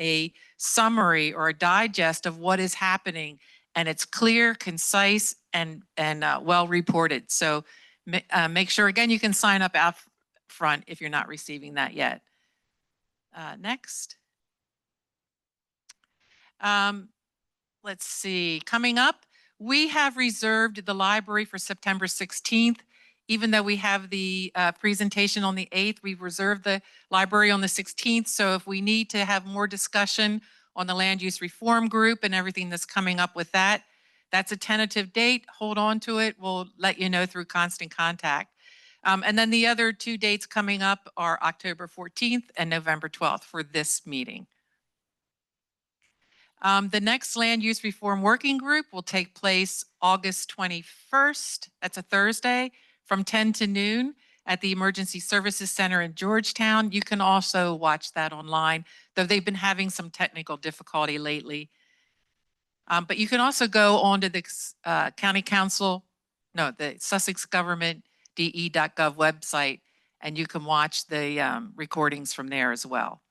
A summary or a digest of what is happening, and it's clear, concise, and well reported. So make sure, again, you can sign up out front if you're not receiving that yet. Next. Let's see, coming up, we have reserved the library for September 16th. Even though we have the presentation on the 8th, we've reserved the library on the 16th. So if we need to have more discussion on the land use reform group and everything that's coming up with that, that's a tentative date. Hold on to it. We'll let you know through constant contact. And then the other 2 dates coming up are October 14th and November 12th for this meeting. The next Land Use Reform Working Group will take place August 21st. That's a Thursday from 10 to noon at the Emergency Services Center in Georgetown. You can also watch that online, though they've been having some technical difficulty lately. But you can also go onto the the Sussex Government de.gov website, and you can watch the recordings from there as well.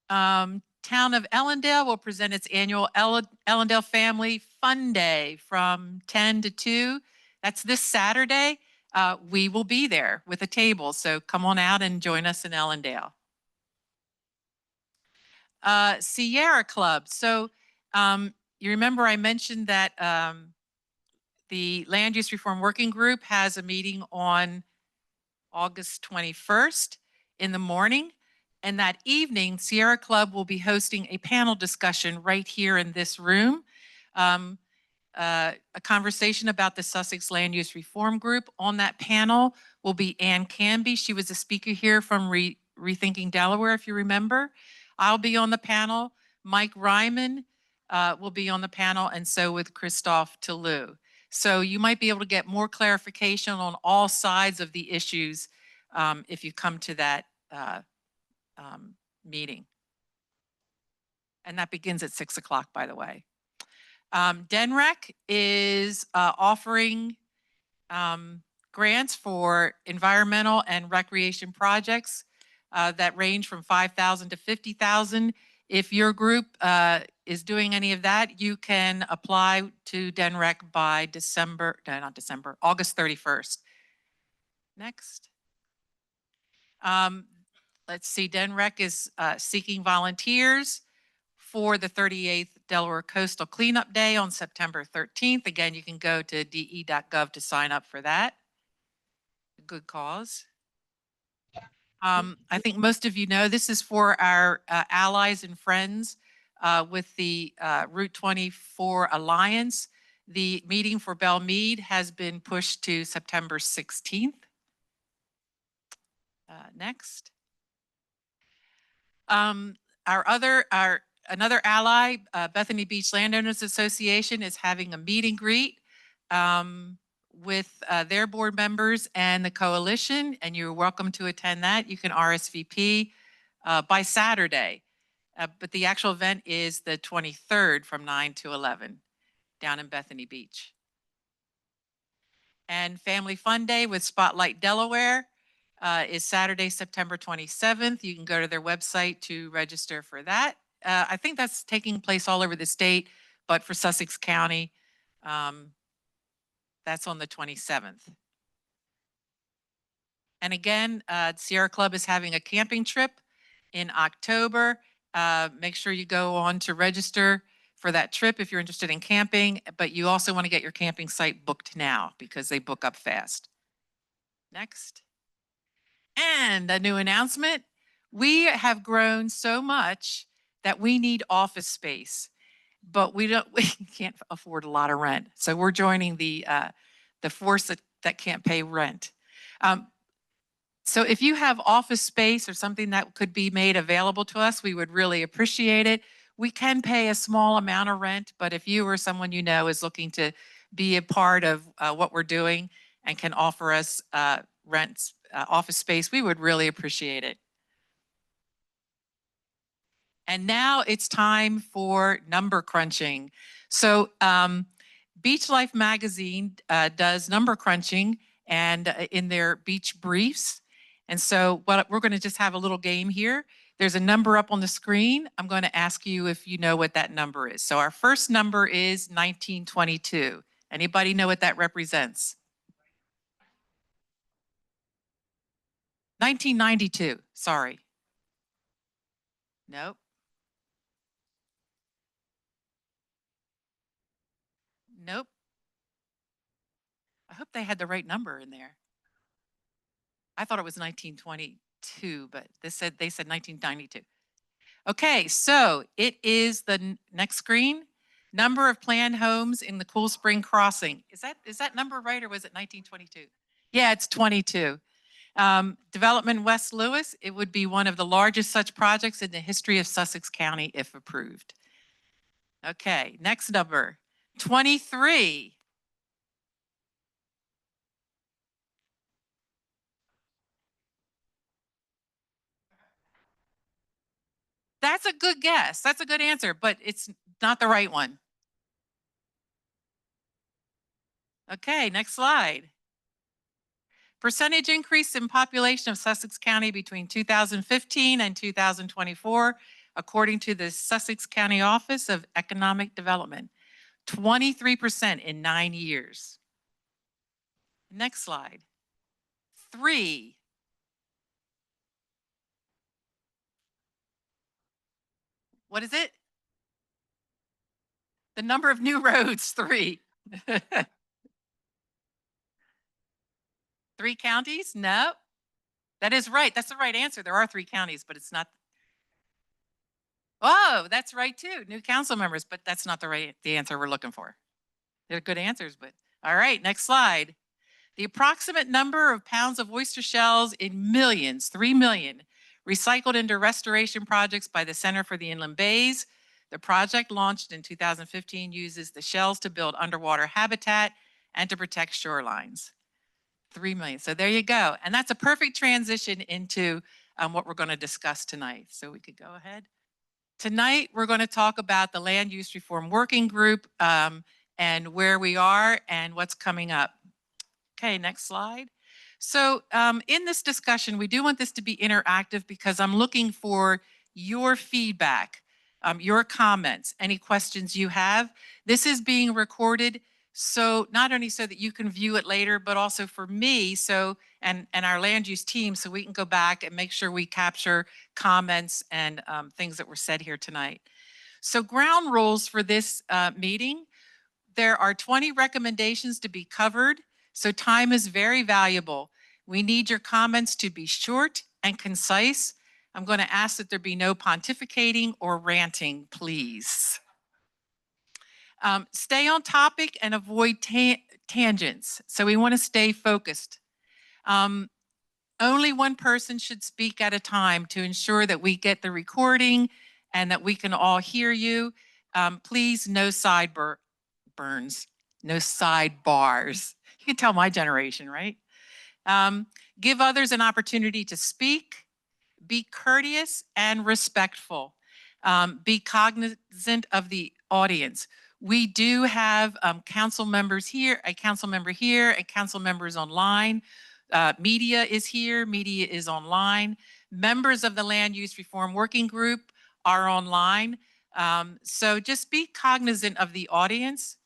Town of Ellendale will present its annual Ellendale Family Fun Day from 10 to 2. That's this Saturday. We will be there with a table, so come on out and join us in Ellendale. Sierra Club. So you remember I mentioned that the Land Use Reform Working Group has a meeting on August 21st in the morning. And that evening, Sierra Club will be hosting a panel discussion right here in this room. a conversation about the Sussex Land Use Reform Group. On that panel will be Ann Canby. She was a speaker here from Rethinking Delaware, if you remember. I'll be on the panel. Mike Ryman will be on the panel, and so with Christophe Toulouse. So you might be able to get more clarification on all sides of the issues if you come to that meeting. And that begins at 6 o'clock, by the way. DENREC is offering grants for environmental and recreation projects that range from $5,000 to $50,000. If your group is doing any of that, you can apply to DENREC by August 31st. Next. Let's see, DENREC is seeking volunteers for the 38th Delaware Coastal Cleanup Day on September 13th. Again, you can go to de.gov to sign up for that. A good cause. I think most of you know this is for our allies and friends with the Route 24 Alliance. The meeting for Belle Meade has been pushed to September 16th. Next. Another ally, Bethany Beach Landowners Association, is having a meet and greet with their board members and the coalition, and you're welcome to attend that. You can RSVP by Saturday, but the actual event is the 23rd from 9 to 11 down in Bethany Beach. And Family Fun Day with Spotlight Delaware is Saturday, September 27th. You can go to their website to register for that. I think that's taking place all over the state, but for Sussex County, that's on the 27th. And again, Sierra Club is having a camping trip in October. Make sure you go on to register for that trip if you're interested in camping, but you also want to get your camping site booked now because they book up fast. Next. And a new announcement. We have grown so much that we need office space, but we can't afford a lot of rent. So we're joining the force that can't pay rent. So if you have office space or something that could be made available to us, we would really appreciate it. We can pay a small amount of rent, but if you or someone you know is looking to be a part of what we're doing and can offer us rents, office space, we would really appreciate it. And now it's time for number crunching. So Beach Life magazine does number crunching and in their beach briefs. And so we're going to just have a little game here. There's a number up on the screen. I'm going to ask you if you know what that number is. So our first number is 1922. Anybody know what that represents? 1992, sorry. Nope. Nope. I hope they had the right number in there. I thought it was 1922, but they said 1992. Okay, so it is the next screen. Number of planned homes in the Cool Spring Crossing. Is that number right, or was it 1922? Yeah, it's 22. Development West Lewis, it would be one of the largest such projects in the history of Sussex County if approved. Okay, next number, 23. That's a good guess. That's a good answer, but it's not the right one. Okay, next slide. Percentage increase in population of Sussex County between 2015 and 2024, according to the Sussex County Office of Economic Development. 23% in 9 years. Next slide. 3. What is it? The number of new roads, 3. 3 counties? No. That is right. That's the right answer. There are 3 counties, but it's not. Oh, that's right too. New council members, but that's not the answer we're looking for. They're good answers, but all right, next slide. The approximate number of pounds of oyster shells in millions, 3 million, recycled into restoration projects by the Center for the Inland Bays. The project, launched in 2015, uses the shells to build underwater habitat and to protect shorelines. 3 million. So there you go. And that's a perfect transition into what we're going to discuss tonight. So we could go ahead. Tonight, we're going to talk about the Land Use Reform Working Group and where we are and what's coming up. Okay, next slide. So in this discussion, we do want this to be interactive because I'm looking for your feedback, your comments, any questions you have. This is being recorded, so not only so that you can view it later, but also for me, so and our land use team, so we can go back and make sure we capture comments and things that were said here tonight. So ground rules for this meeting. There are 20 recommendations to be covered, so time is very valuable. We need your comments to be short and concise. I'm going to ask that there be no pontificating or ranting, please. Stay on topic and avoid tangents. So we want to stay focused. Only one person should speak at a time to ensure that we get the recording and that we can all hear you. Please, no sideburns, no sidebars. You can tell my generation, right? Give others an opportunity to speak. Be courteous and respectful. Be cognizant of the audience. We do have council members here, a council member here, and council members online. Media is here, media is online. Members of the Land Use Reform Working Group are online. So just be cognizant of the audience.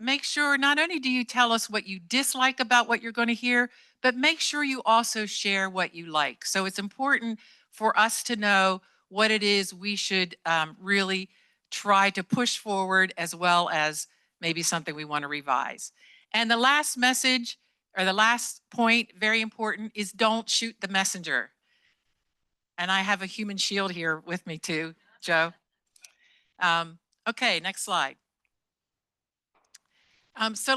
Make sure not only do you tell us what you dislike about what you're going to hear, but make sure you also share what you like. So it's important for us to know what it is we should really try to push forward, as well as maybe something we want to revise. And the last message, or the last point, very important, is don't shoot the messenger. And I have a human shield here with me too, Joe. Okay, next slide. So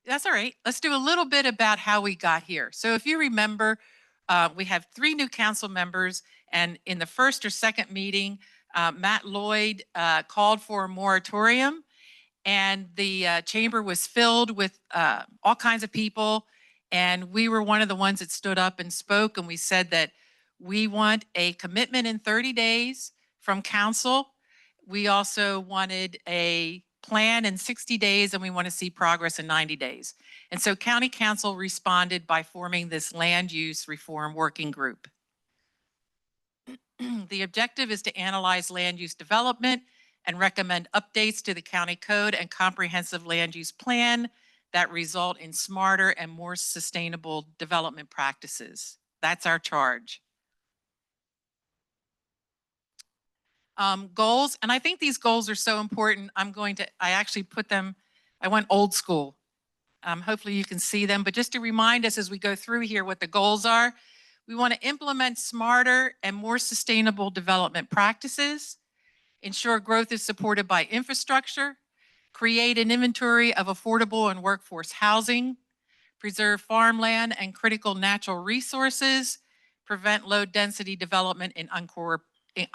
that's all right. Let's do a little bit about how we got here. So if you remember, we have 3 new council members, and in the first or second meeting, Matt Lloyd called for a moratorium, and the chamber was filled with all kinds of people, and we were one of the ones that stood up and spoke, and we said that we want a commitment in 30 days from council. We also wanted a plan in 60 days, and we want to see progress in 90 days. And so County Council responded by forming this Land Use Reform Working Group. The objective is to analyze land use development and recommend updates to the county code and comprehensive land use plan that result in smarter and more sustainable development practices. That's our charge. Goals, and I think these goals are so important. I actually put them, I went old school. Hopefully you can see them, but just to remind us as we go through here what the goals are, we want to implement smarter and more sustainable development practices, ensure growth is supported by infrastructure, create an inventory of affordable and workforce housing, preserve farmland and critical natural resources, prevent low density development in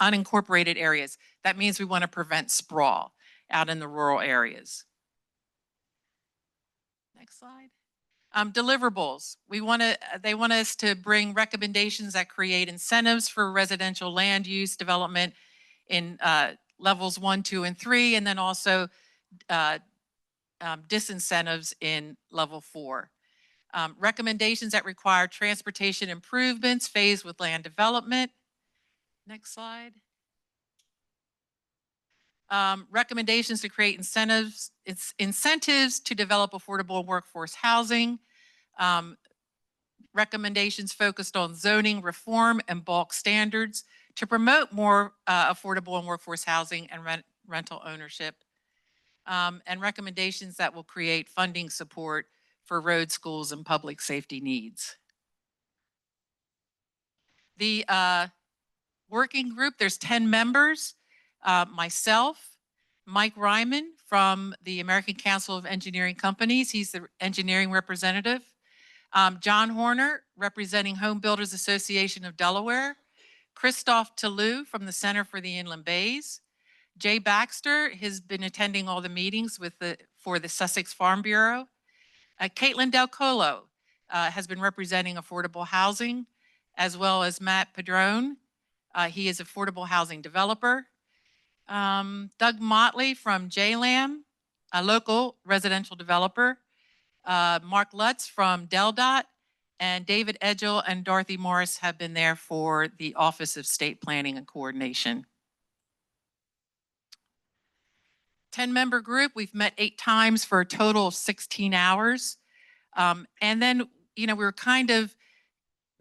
unincorporated areas. That means we want to prevent sprawl out in the rural areas. Next slide. Deliverables. They want us to bring recommendations that create incentives for residential land use development in levels 1, 2, and 3, and then also disincentives in level 4. Recommendations that require transportation improvements phased with land development. Next slide. Recommendations to create incentives to develop affordable workforce housing. Recommendations focused on zoning reform and bulk standards to promote more affordable and workforce housing and rental ownership. And recommendations that will create funding support for road, schools, and public safety needs. The working group, there's 10 members. myself, Mike Ryman from the American Council of Engineering Companies. He's the engineering representative. John Horner, representing Home Builders Association of Delaware. Christophe Toulouse from the Center for the Inland Bays. Jay Baxter has been attending all the meetings for the Sussex Farm Bureau. Caitlin Del Colo has been representing affordable housing, as well as Matt Padron. He is affordable housing developer. Doug Motley from JLAM, a local residential developer. Mark Lutz from DelDOT, and David Edgell and Dorothy Morris have been there for the Office of State Planning and Coordination. 10-member group, we've met 8 times for a total of 16 hours. And then, we were kind of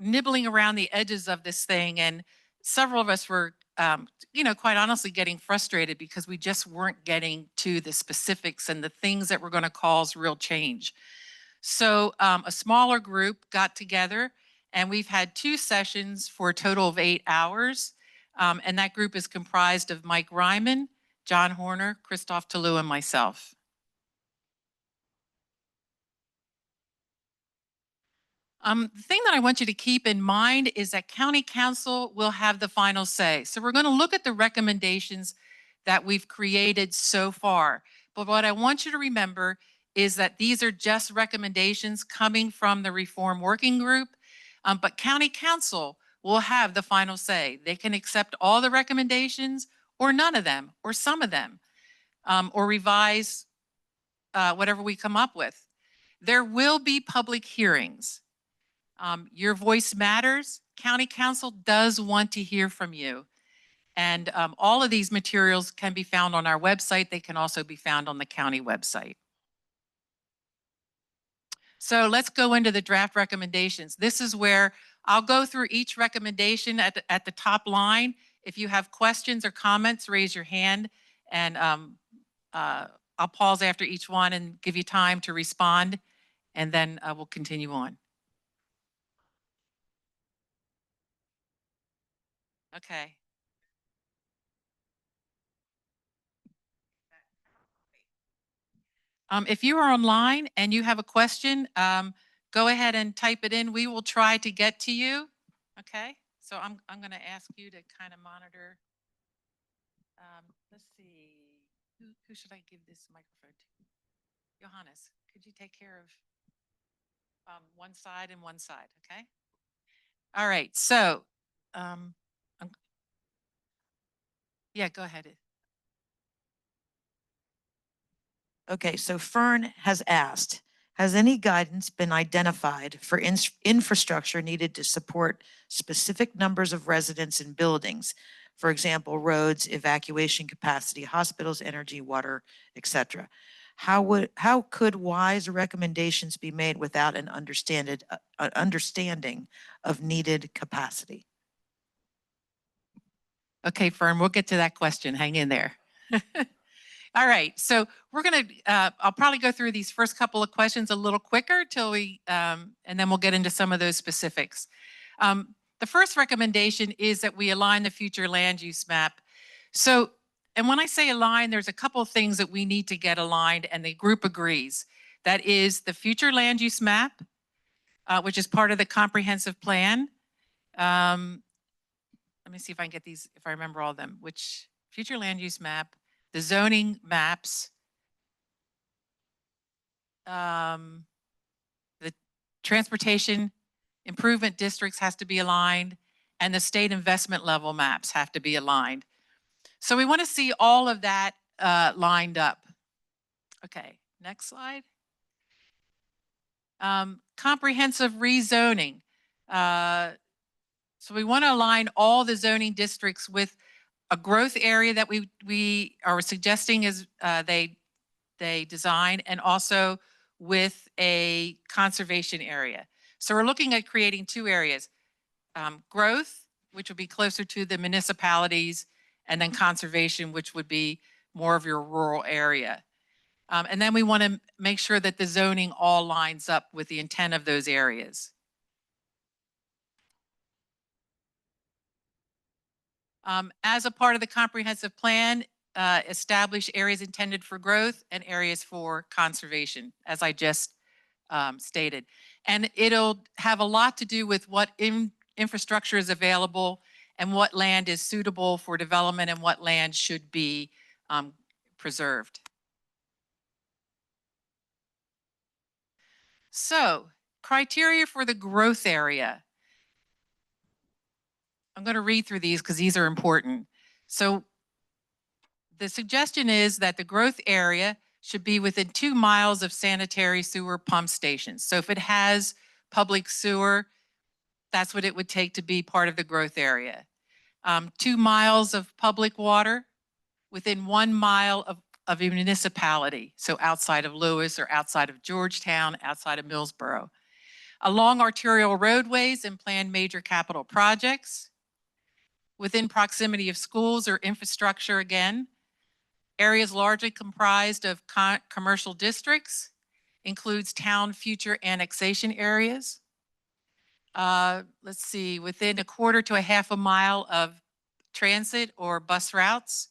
nibbling around the edges of this thing, and several of us were, quite honestly getting frustrated because we just weren't getting to the specifics and the things that were going to cause real change. So a smaller group got together, and we've had 2 sessions for a total of 8 hours. And that group is comprised of Mike Ryman, John Horner, Christophe Toulouse, and myself. The thing that I want you to keep in mind is that County Council will have the final say. So we're going to look at the recommendations that we've created so far. But what I want you to remember is that these are just recommendations coming from the Reform Working Group, but County Council will have the final say. They can accept all the recommendations or none of them or some of them, or revise whatever we come up with. There will be public hearings. Your voice matters. County Council does want to hear from you. And all of these materials can be found on our website. They can also be found on the county website. So let's go into the draft recommendations. This is where I'll go through each recommendation at the top line. If you have questions or comments, raise your hand, and I'll pause after each one and give you time to respond, and then we'll continue on. Okay. If you are online and you have a question, go ahead and type it in. We will try to get to you. Okay, so I'm going to ask you to kind of monitor. Let's see, who should I give this microphone to? Johannes, could you take care of one side and one side? Okay. All right. So, yeah, go ahead. Okay, so Fern has asked, has any guidance been identified for infrastructure needed to support specific numbers of residents and buildings? For example, roads, evacuation capacity, hospitals, energy, water, etc. How could wise recommendations be made without an understanding of needed capacity? Okay, Fern, we'll get to that question. Hang in there. All right, so we're going to, I'll probably go through these first couple of questions a little quicker till we, and then we'll get into some of those specifics. The first recommendation is that we align the future land use map. So, and when I say align, there's a couple of things that we need to get aligned, and the group agrees. That is the future land use map, which is part of the comprehensive plan. Let me see if I can get these, if I remember all of them, which future land use map, the zoning maps, the transportation improvement districts has to be aligned, and the state investment level maps have to be aligned. So we want to see all of that lined up. Okay, next slide. Comprehensive rezoning. So we want to align all the zoning districts with a growth area that we are suggesting is they design, and also with a conservation area. So we're looking at creating 2 areas, growth, which would be closer to the municipalities, and then conservation, which would be more of your rural area. And then we want to make sure that the zoning all lines up with the intent of those areas. As a part of the comprehensive plan, establish areas intended for growth and areas for conservation, as I just stated. And it'll have a lot to do with what infrastructure is available and what land is suitable for development and what land should be preserved. So, criteria for the growth area. I'm going to read through these because these are important. So, the suggestion is that the growth area should be within 2 miles of sanitary sewer pump stations. So if it has public sewer, that's what it would take to be part of the growth area. 2 miles of public water within 1 mile of a municipality. So outside of Lewis or outside of Georgetown, outside of Millsboro. Along arterial roadways and planned major capital projects. Within proximity of schools or infrastructure again. Areas largely comprised of commercial districts, includes town future annexation areas. Let's see, within 1/4 to 1/2 mile of transit or bus routes,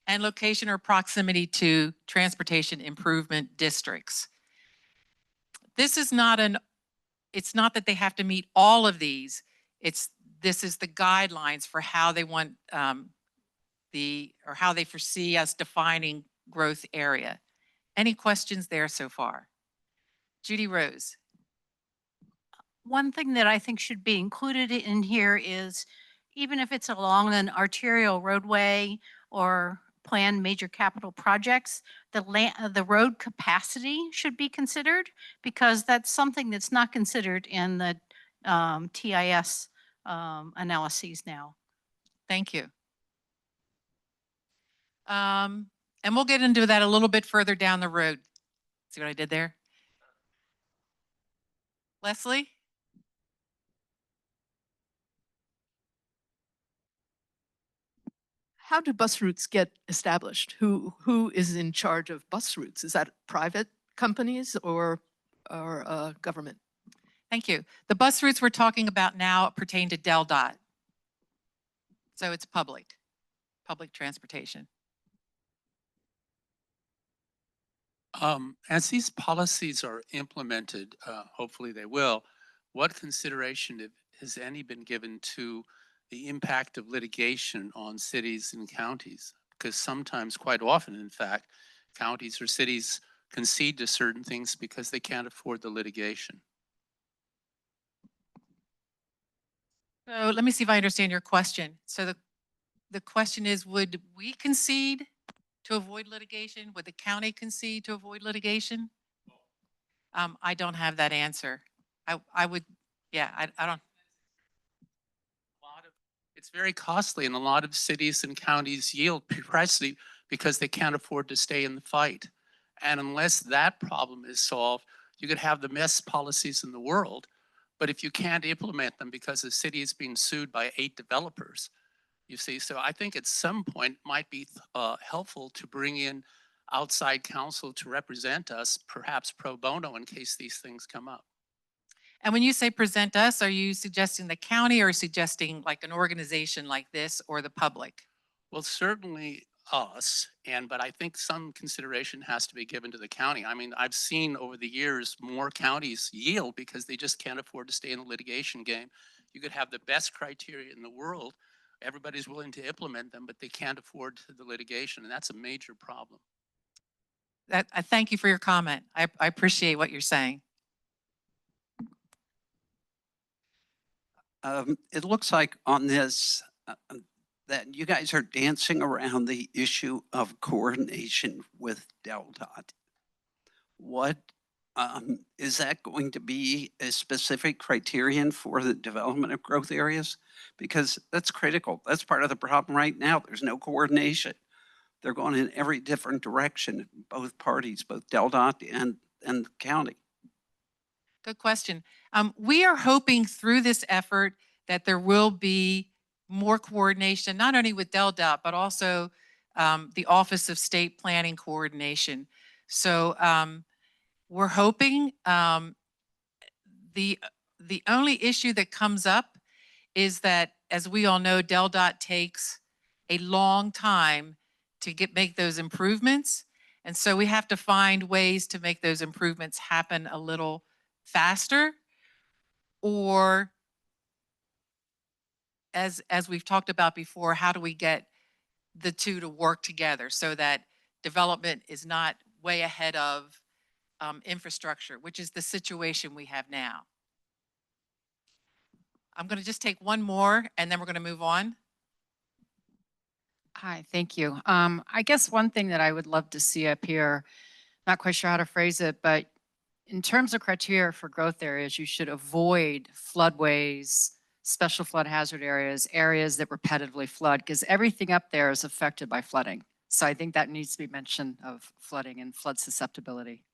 and location or proximity to transportation improvement districts. This is not it's not that they have to meet all of these. This is the guidelines for how they want how they foresee us defining growth area. Any questions there so far? Judy Rose. One thing that I think should be included in here is even if it's along an arterial roadway or planned major capital projects, the road capacity should be considered because that's something that's not considered in the TIS analyses now. Thank you. And we'll get into that a little bit further down the road. See what I did there? Leslie? How do bus routes get established? Who is in charge of bus routes? Is that private companies or government? Thank you. The bus routes we're talking about now pertain to DelDOT. So it's public transportation. As these policies are implemented, hopefully they will, what consideration has any been given to the impact of litigation on cities and counties? Because sometimes, quite often, in fact, counties or cities concede to certain things because they can't afford the litigation. So let me see if I understand your question. So the question is, would we concede to avoid litigation? Would the county concede to avoid litigation? I don't have that answer. I would, yeah, I don't. It's very costly, and a lot of cities and counties yield precisely because they can't afford to stay in the fight. And unless that problem is solved, you could have the best policies in the world, but if you can't implement them because the city is being sued by 8 developers, you see. So I think at some point it might be helpful to bring in outside counsel to represent us, perhaps pro bono, in case these things come up. And when you say present us, are you suggesting the county or suggesting like an organization like this or the public? Well, certainly us, but I think some consideration has to be given to the county. I mean, I've seen over the years more counties yield because they just can't afford to stay in the litigation game. You could have the best criteria in the world. Everybody's willing to implement them, but they can't afford the litigation, and that's a major problem. I thank you for your comment. I appreciate what you're saying. It looks like on this that you guys are dancing around the issue of coordination with DelDOT. What is that going to be a specific criterion for the development of growth areas? Because that's critical. That's part of the problem right now. There's no coordination. They're going in every different direction, both parties, both DelDOT and the county. Good question. We are hoping through this effort that there will be more coordination, not only with DelDOT, but also the Office of State Planning Coordination. So we're hoping the only issue that comes up is that as we all know, DelDOT takes a long time to make those improvements. And so we have to find ways to make those improvements happen a little faster, or as we've talked about before, how do we get the two to work together so that development is not way ahead of infrastructure, which is the situation we have now. I'm going to just take one more and then we're going to move on. Hi, thank you. I guess one thing that I would love to see up here, not quite sure how to phrase it, but in terms of criteria for growth areas, you should avoid floodways, special flood hazard areas, areas that repetitively flood, because everything up there is affected by flooding. So I think that needs to be mentioned of flooding and flood susceptibility.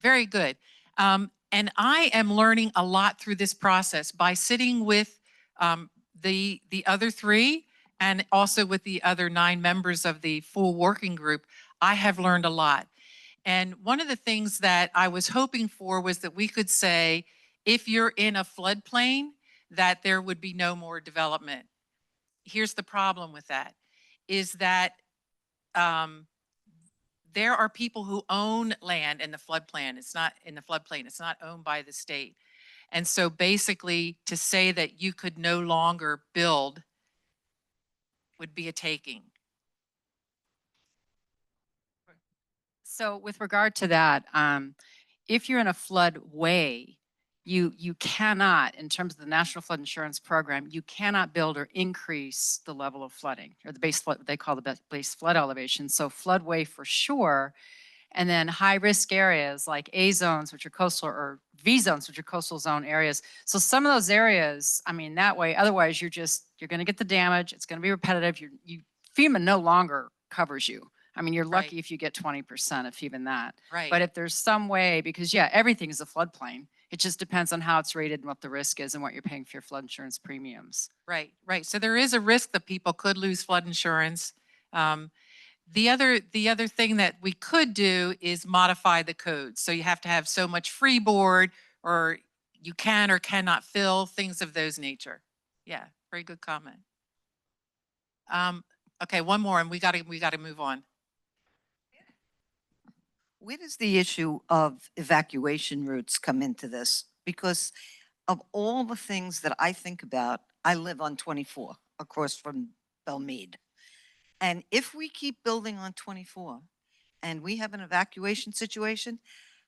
Very good. And I am learning a lot through this process by sitting with the other three and also with the other 9 members of the full working group. I have learned a lot. And one of the things that I was hoping for was that we could say, if you're in a floodplain, that there would be no more development. Here's the problem with that, is that there are people who own land in the floodplain. It's not in the floodplain. It's not owned by the state. And so basically to say that you could no longer build would be a taking. So with regard to that, if you're in a floodway, you cannot, in terms of the National Flood Insurance Program, you cannot build or increase the level of flooding, or the base flood, they call the base flood elevation. So floodway for sure. And then high risk areas like A zones, which are coastal, or V zones, which are coastal zone areas. So some of those areas, I mean, that way, otherwise you're going to get the damage. It's going to be repetitive. FEMA no longer covers you. I mean, you're lucky if you get 20%, if even that. Right. But if there's some way, because yeah, everything is a floodplain. It just depends on how it's rated and what the risk is and what you're paying for your flood insurance premiums. Right, right. So there is a risk that people could lose flood insurance. The other thing that we could do is modify the code. So you have to have so much freeboard, or you can or cannot fill, things of those nature. Yeah, very good comment. Okay, one more, and we got to move on. Where does the issue of evacuation routes come into this? Because of all the things that I think about, I live on 24 across from Belmead. And if we keep building on 24 and we have an evacuation situation,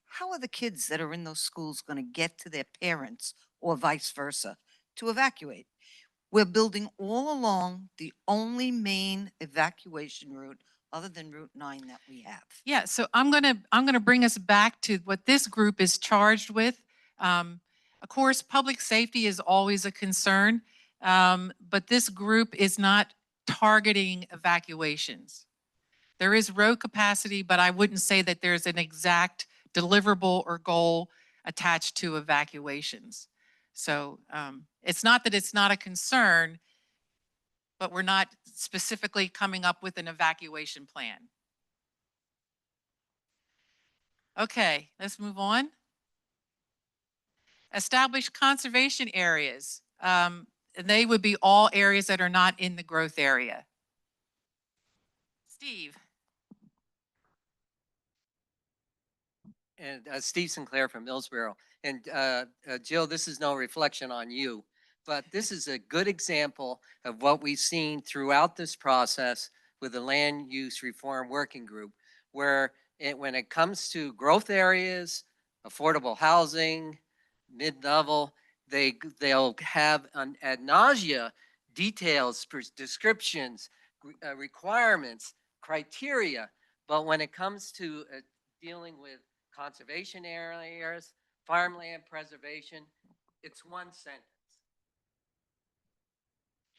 how are the kids that are in those schools going to get to their parents or vice versa to evacuate? We're building all along the only main evacuation route other than Route 9 that we have. Yeah, so I'm gonna bring us back to what this group is charged with. Of course, public safety is always a concern, but this group is not targeting evacuations. There is road capacity, but I wouldn't say that there's an exact deliverable or goal attached to evacuations. So it's not that it's not a concern, but we're not specifically coming up with an evacuation plan. Okay, let's move on. Establish conservation areas. They would be all areas that are not in the growth area. Steve. And Steve Sinclair from Millsboro. And Jill, this is no reflection on you, but this is a good example of what we've seen throughout this process with the Land Use Reform Working Group, where when it comes to growth areas, affordable housing, mid-level, they'll have ad nausea details, descriptions, requirements, criteria. But when it comes to dealing with conservation areas, farmland preservation, it's one sentence.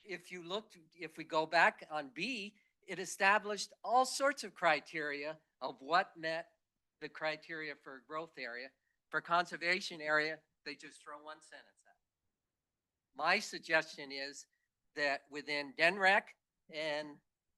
If we go back on B, it established all sorts of criteria of what met the criteria for growth area. For conservation area, they just throw one sentence out. My suggestion is that within DNREC and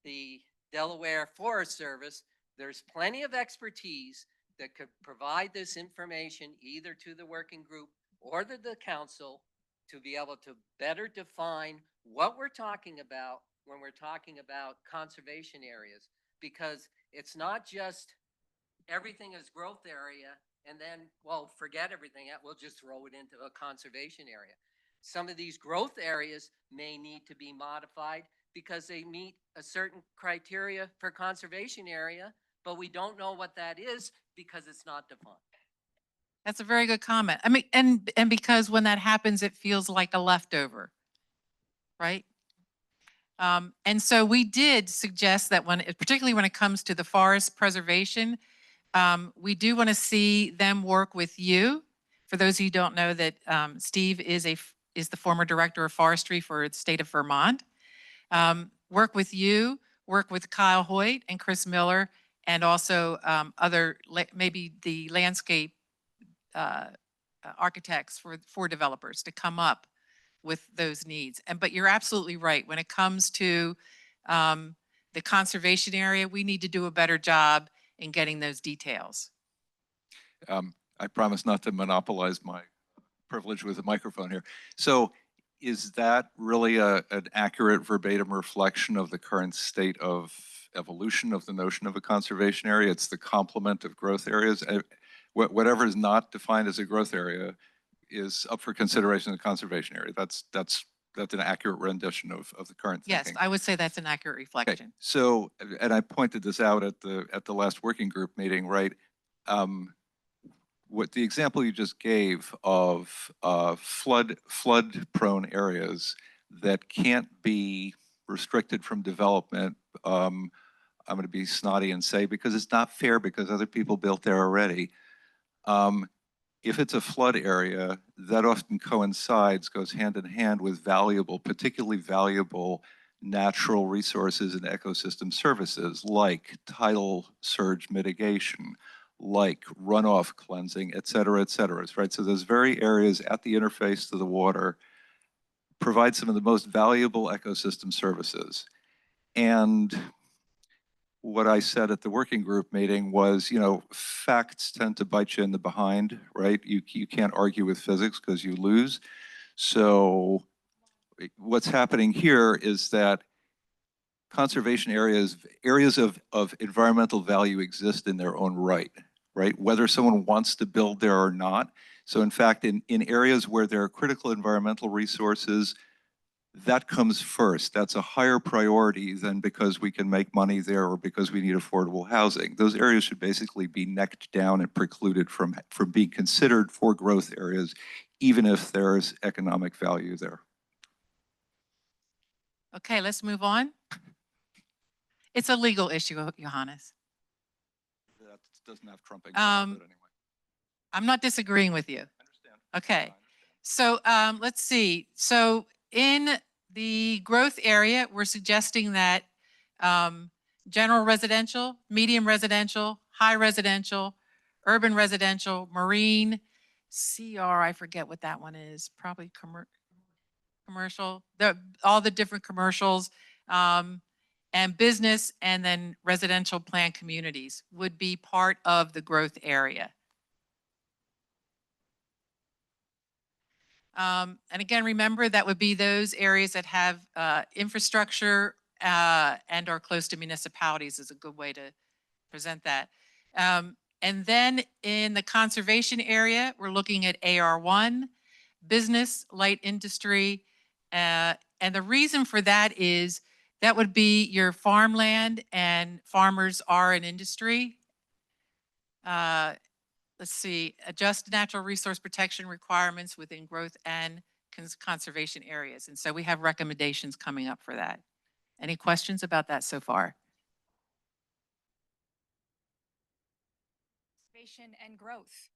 the Delaware Forest Service, there's plenty of expertise that could provide this information either to the working group or the council to be able to better define what we're talking about when we're talking about conservation areas, because it's not just everything is growth area and then, well, forget everything, we'll just throw it into a conservation area. Some of these growth areas may need to be modified because they meet a certain criteria for conservation area, but we don't know what that is because it's not defined. That's a very good comment. I mean, and because when that happens, it feels like a leftover, right? And so we did suggest that particularly when it comes to the forest preservation, we do want to see them work with you. For those of you who don't know, that Steve is the former director of forestry for the state of Vermont. Work with you, work with Kyle Hoyt and Chris Miller, and also maybe the landscape architects for developers to come up with those needs. But you're absolutely right. When it comes to the conservation area, we need to do a better job in getting those details. I promise not to monopolize my privilege with a microphone here. So is that really an accurate verbatim reflection of the current state of evolution of the notion of a conservation area? It's the complement of growth areas. Whatever is not defined as a growth area is up for consideration in the conservation area. That's an accurate rendition of the current thinking. Yes, I would say that's an accurate reflection. Okay. So, and I pointed this out at the last working group meeting, right? What the example you just gave of flood prone areas that can't be restricted from development, I'm going to be snotty and say because it's not fair because other people built there already. If it's a flood area, that often goes hand in hand with particularly valuable natural resources and ecosystem services like tidal surge mitigation, like runoff cleansing, et cetera, right? So those very areas at the interface to the water provide some of the most valuable ecosystem services. And what I said at the working group meeting was, facts tend to bite you in the behind, right? You can't argue with physics because you lose. So what's happening here is that conservation areas of environmental value exist in their own right? Whether someone wants to build there or not. So in fact, in areas where there are critical environmental resources, that comes first. That's a higher priority than because we can make money there or because we need affordable housing. Those areas should basically be necked down and precluded from being considered for growth areas, even if there's economic value there. Okay, let's move on. It's a legal issue, Johannes. That doesn't have trumping power, but anyway. I'm not disagreeing with you. I understand. Okay. So let's see. So in the growth area, we're suggesting that general residential, medium residential, high residential, urban residential, marine, CR, I forget what that one is, probably commercial, all the different commercials, and business, and then residential planned communities would be part of the growth area. And again, remember that would be those areas that have infrastructure and are close to municipalities is a good way to present that. And then in the conservation area, we're looking at AR1, business, light industry. And the reason for that is that would be your farmland, and farmers are an industry. Let's see, adjust natural resource protection requirements within growth and conservation areas. And so we have recommendations coming up for that. Any questions about that so far? Conservation and growth.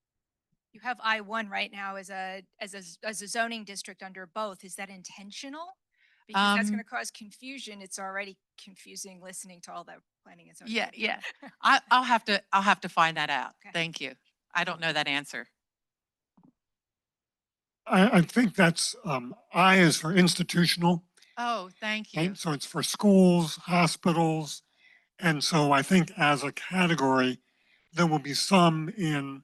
You have I-1 right now as a zoning district under both. Is that intentional? Because that's going to cause confusion. It's already confusing listening to all the planning and zoning. Yeah. I'll have to find that out. Okay. Thank you. I don't know that answer. I think that's, I is for institutional. Oh, thank you. Right? So it's for schools, hospitals. And so I think as a category, there will be some in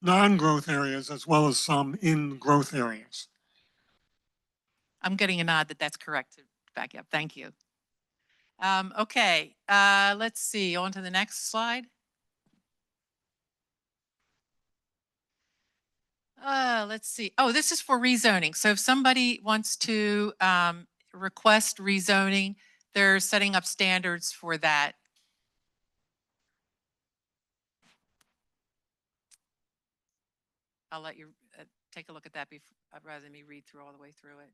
non-growth areas as well as some in growth areas. I'm getting a nod that that's correct to back up. Thank you. Okay, let's see, on to the next slide. Let's see. Oh, this is for rezoning. So if somebody wants to request rezoning, they're setting up standards for that. I'll let you take a look at that before, rather than me read through all the way through it.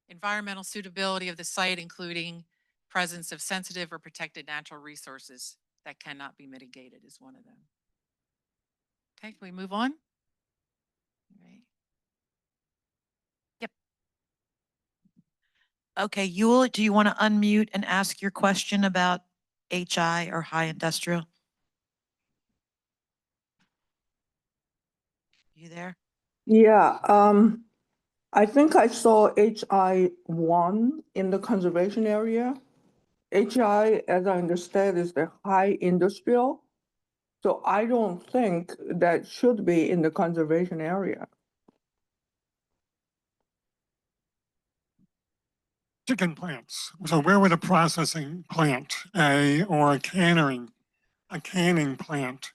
Environmental suitability of the site, including presence of sensitive or protected natural resources that cannot be mitigated, is one of them. Okay, can we move on? All right. Yep. Okay, Yul, do you want to unmute and ask your question about HI or high industrial? You there? Yeah, I think I saw HI1 in the conservation area. HI, as I understand, is the high industrial. So I don't think that should be in the conservation area. Chicken plants. So where would a processing plant, or a canning plant?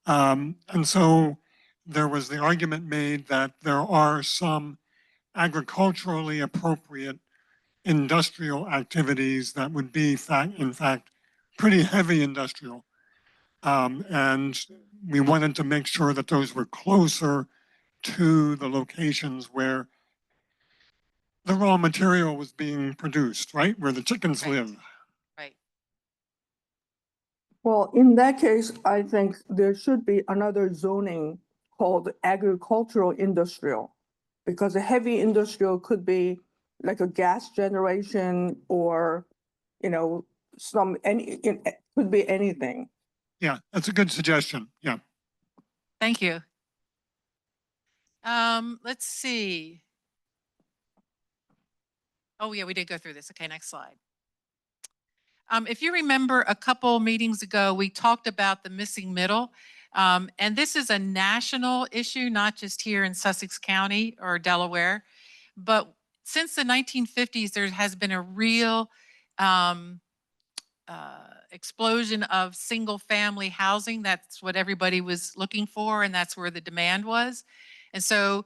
And so there was the argument made that there are some agriculturally appropriate industrial activities that would be in fact pretty heavy industrial. And we wanted to make sure that those were closer to the locations where the raw material was being produced, right? Where the chickens Right. live. Right. Well, in that case, I think there should be another zoning called agricultural industrial. Because a heavy industrial could be like a gas generation or, you know, it could be anything. Yeah, that's a good suggestion. Yeah. Thank you. Let's see. Oh yeah, we did go through this. Okay, next slide. If you remember a couple meetings ago, we talked about the missing middle. And this is a national issue, not just here in Sussex County or Delaware. But since the 1950s, there has been a real explosion of single family housing. That's what everybody was looking for, and that's where the demand was. And so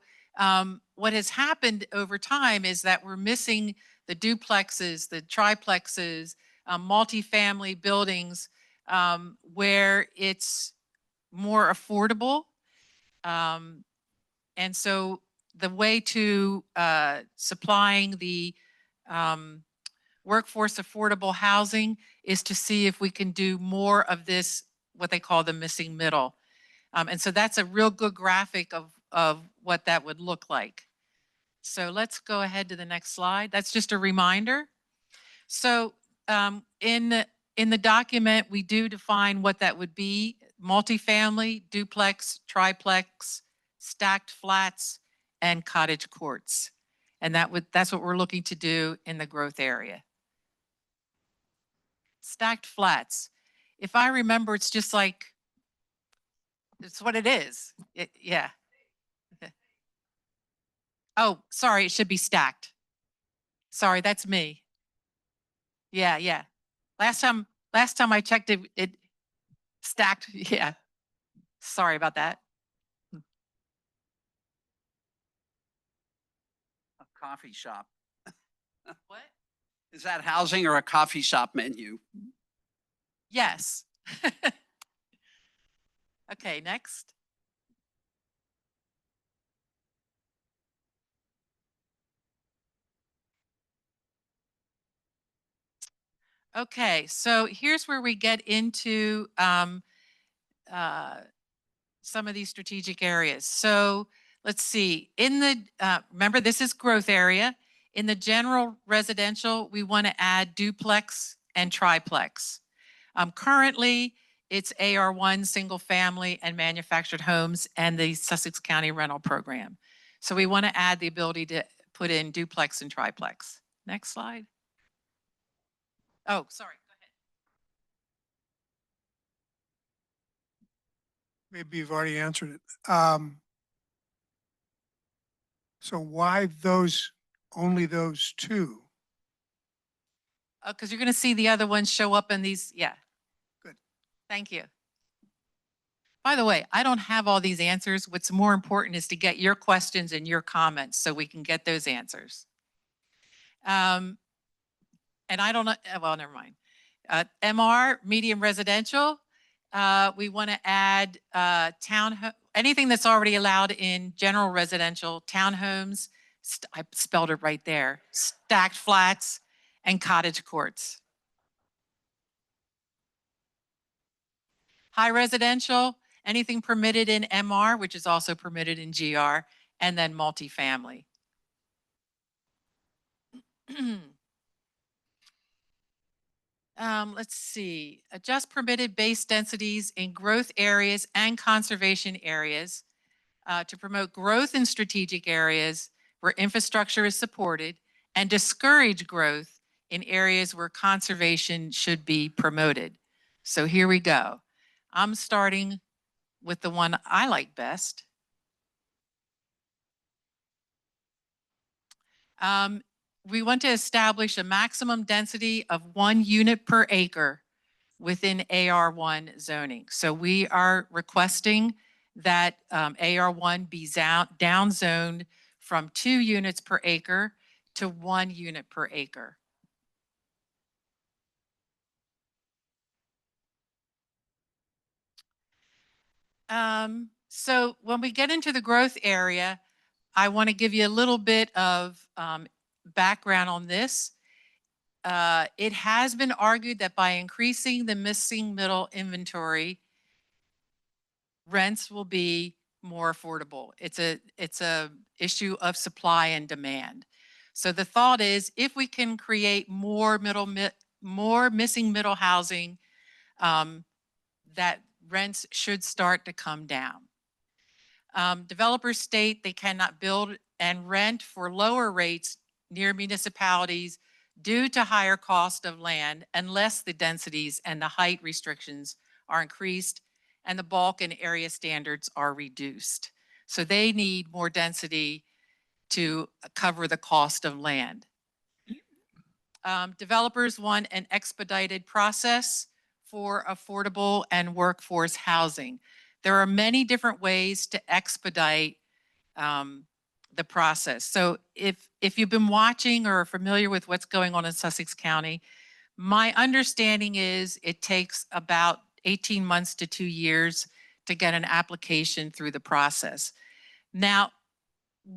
what has happened over time is that we're missing the duplexes, the triplexes, multifamily buildings where it's more affordable. And so the way to supplying the workforce affordable housing is to see if we can do more of this, what they call the missing middle. And so that's a real good graphic of what that would look like. So let's go ahead to the next slide. That's just a reminder. So in the document, we do define what that would be: multifamily, duplex, triplex, stacked flats, and cottage courts. And that's what we're looking to do in the growth area. Stacked flats. If I remember, it's just like, it's what it is. Yeah. Oh, sorry, it should be stacked. Sorry, that's me. Yeah, yeah. Last time I checked it stacked. Yeah. Sorry about that. A coffee shop. What? Is that housing or a coffee shop menu? Yes. Okay, next. Okay, so here's where we get into some of these strategic areas. So let's see, in the, remember this is growth area. In the general residential, we want to add duplex and triplex. Currently, it's AR1, single family and manufactured homes, and the Sussex County rental program. So we want to add the ability to put in duplex and triplex. Next slide. Oh, sorry. Maybe you've already answered it. So why those Only those two. Because you're going to see the other ones show up in these. Yeah. Good. Thank you. By the way, I don't have all these answers. What's more important is to get your questions and your comments so we can get those answers. And I don't know, well, never mind. MR, medium residential, we want to add anything that's already allowed in general residential, townhomes, I spelled it right there, stacked flats, and cottage courts. High residential, anything permitted in MR, which is also permitted in GR, and then multifamily. Let's see, adjust permitted base densities in growth areas and conservation areas to promote growth in strategic areas where infrastructure is supported and discourage growth in areas where conservation should be promoted. So here we go. I'm starting with the one I like best. We want to establish a maximum density of 1 unit per acre within AR1 zoning. So we are requesting that AR1 be downzoned from 2 units per acre to 1 unit per acre. So when we get into the growth area, I want to give you a little bit of background on this. It has been argued that by increasing the missing middle inventory, rents will be more affordable. It's a issue of supply and demand. So the thought is, if we can create more missing middle housing, that rents should start to come down. Developers state they cannot build and rent for lower rates near municipalities due to higher cost of land unless the densities and the height restrictions are increased and the bulk and area standards are reduced. So they need more density to cover the cost of land. Developers want an expedited process for affordable and workforce housing. There are many different ways to expedite the process. So if you've been watching or are familiar with what's going on in Sussex County, my understanding is it takes about 18 months to 2 years to get an application through the process. Now,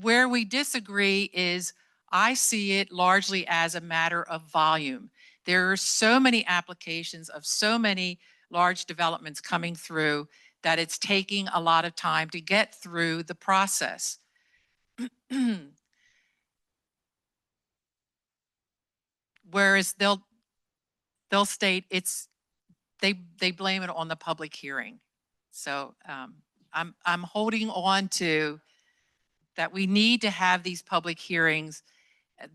where we disagree is I see it largely as a matter of volume. There are so many applications of so many large developments coming through that it's taking a lot of time to get through the process. Whereas they'll state they blame it on the public hearing. So I'm holding on to that we need to have these public hearings.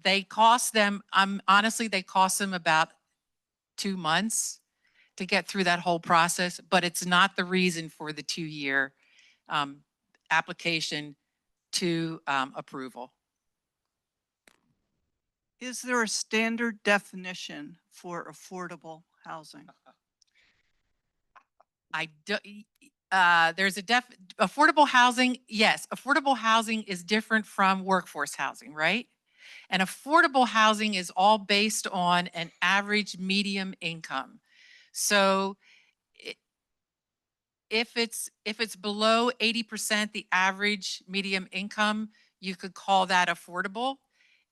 They cost them, honestly, they cost them about 2 months to get through that whole process, but it's not the reason for the 2-year application to approval. Is there a standard definition for affordable housing? There's affordable housing. Yes, affordable housing is different from workforce housing, right? And affordable housing is all based on an average medium income. So if it's below 80% the average medium income, you could call that affordable.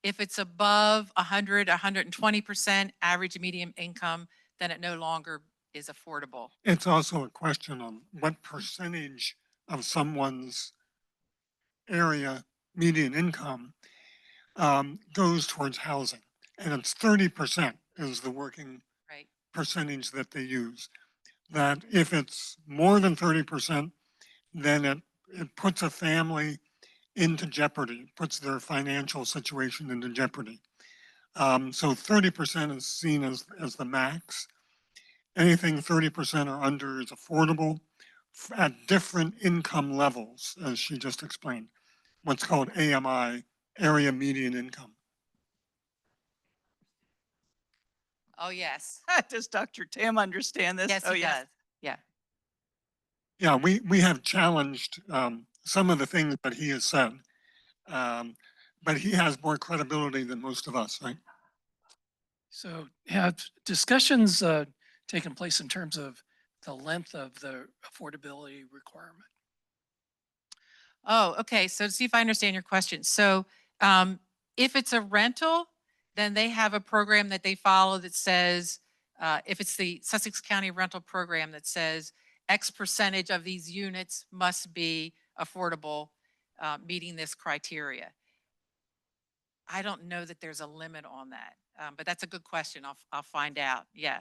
If it's above 100, 120% average medium income, then it no longer is affordable. It's also a question of what percentage of someone's area median income goes towards housing. And it's 30% is the working percentage that they use. That if it's more than 30%, then it puts a family into jeopardy, puts their financial situation into jeopardy. So 30% is seen as the max. Anything 30% or under is affordable at different income levels, as she just explained. What's called AMI, area median income. Oh, yes. Does Dr. Tam understand this? Yes, Oh, he yes. does. Yeah. Yeah, we have challenged some of the things that he has said. But he has more credibility than most of us, right? So have discussions taken place in terms of the length of the affordability requirement? Oh, okay. So to see if I understand your question. So if it's a rental, then they have a program that they follow that says, if it's the Sussex County rental program that says X percentage of these units must be affordable, meeting this criteria. I don't know that there's a limit on that, but that's a good question. I'll find out. Yeah.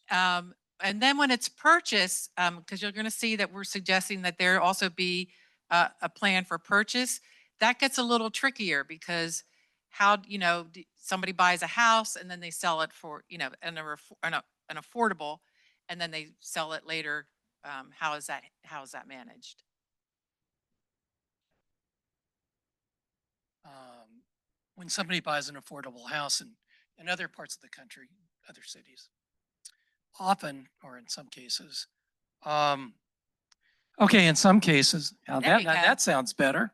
And then when it's purchased, because you're going to see that we're suggesting that there also be a plan for purchase, that gets a little trickier because how, somebody buys a house and then they sell it for, an affordable, and then they sell it later. How is that managed? When somebody buys an affordable house in other parts of the country, other cities, often, or in some cases, okay, in some cases, now There we that, go. that sounds better.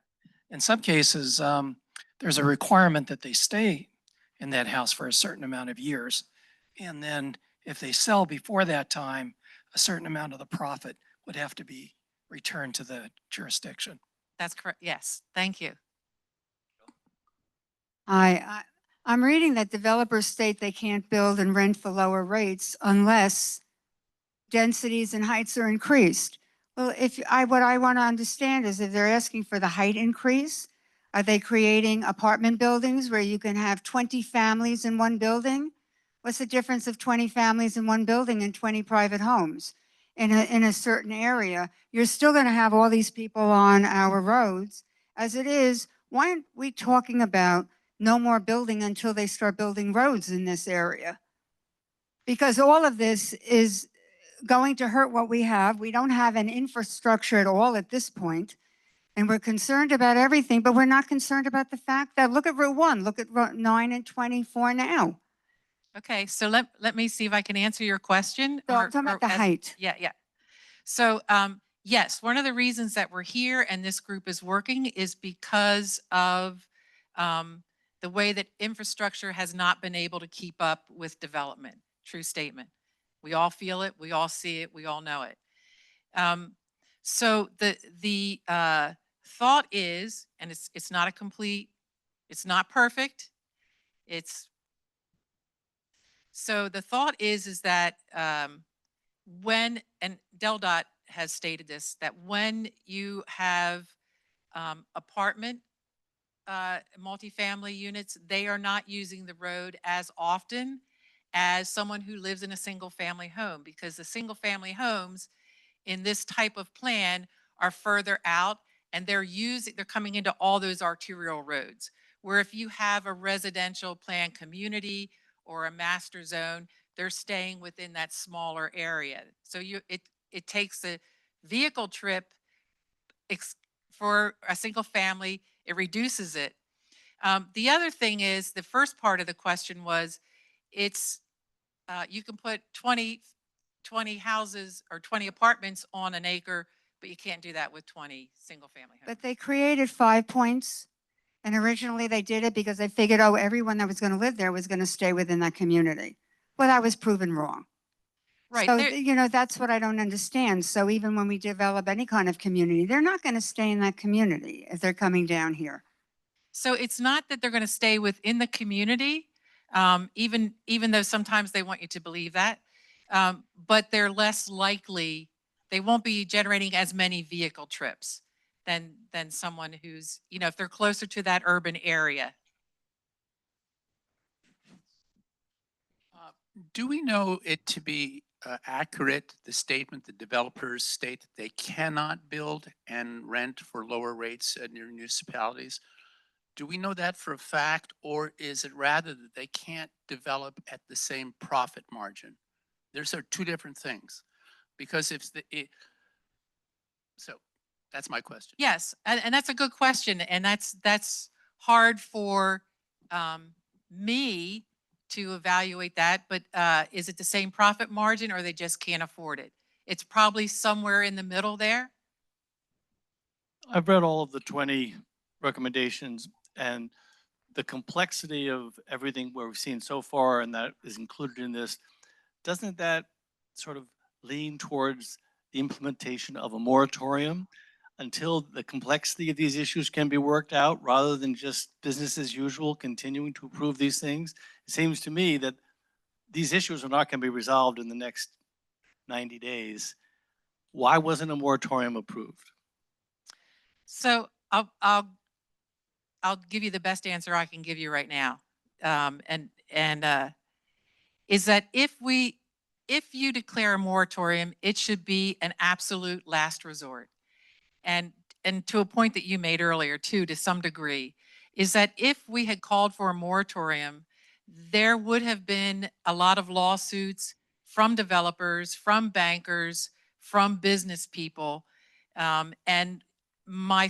In some cases, there's a requirement that they stay in that house for a certain amount of years. And then if they sell before that time, a certain amount of the profit would have to be returned to the jurisdiction. That's correct. Yes. Thank you. I'm reading that developers state they can't build and rent for lower rates unless densities and heights are increased. Well, what I want to understand is if they're asking for the height increase, are they creating apartment buildings where you can have 20 families in one building? What's the difference of 20 families in one building and 20 private homes in a certain area? You're still going to have all these people on our roads. As it is, why aren't we talking about no more building until they start building roads in this area? Because all of this is going to hurt what we have. We don't have an infrastructure at all at this point, and we're concerned about everything, but we're not concerned about the fact that look at Route 1, look at Route 9 and 24 now. Okay, so let me see if I can answer your question. So I'm talking about the height. Yeah, yeah. So yes, one of the reasons that we're here and this group is working is because of the way that infrastructure has not been able to keep up with development. True statement. We all feel it, we all see it, we all know it. So the thought is, and it's not a complete, it's not perfect. So the thought is that when, and DelDOT has stated this, that when you have apartment multifamily units, they are not using the road as often as someone who lives in a single family home, because the single family homes in this type of plan are further out and they're coming into all those arterial roads. Where if you have a residential plan community or a master zone, they're staying within that smaller area. So it takes a vehicle trip for a single family, it reduces it. The other thing is, the first part of the question was, you can put 20 houses or 20 apartments on an acre, but you can't do that with 20 single family homes. But they created 5 points, and originally they did it because they figured, oh, everyone that was going to live there was going to stay within that community. Well, that was proven wrong. Right. So, that's what I don't understand. So even when we develop any kind of community, they're not going to stay in that community if they're coming down here. So it's not that they're going to stay within the community, even though sometimes they want you to believe that, but they're less likely, they won't be generating as many vehicle trips than someone who's, if they're closer to that urban area. Do we know it to be accurate, the statement the developers state that they cannot build and rent for lower rates in your municipalities? Do we know that for a fact, or is it rather that they can't develop at the same profit margin? Those are two different things. Because so that's my question. Yes, and that's a good question, and that's hard for me to evaluate that, but is it the same profit margin or they just can't afford it? It's probably somewhere in the middle there. I've read all of the 20 recommendations, and the complexity of everything we've seen so far and that is included in this, doesn't that sort of lean towards the implementation of a moratorium until the complexity of these issues can be worked out rather than just business as usual, continuing to approve these things? It seems to me that these issues are not going to be resolved in the next 90 days. Why wasn't a moratorium approved? So I'll give you the best answer I can give you right now. Is that if you declare a moratorium, it should be an absolute last resort. And to a point that you made earlier too, to some degree, is that if we had called for a moratorium, there would have been a lot of lawsuits from developers, from bankers, from business people. And my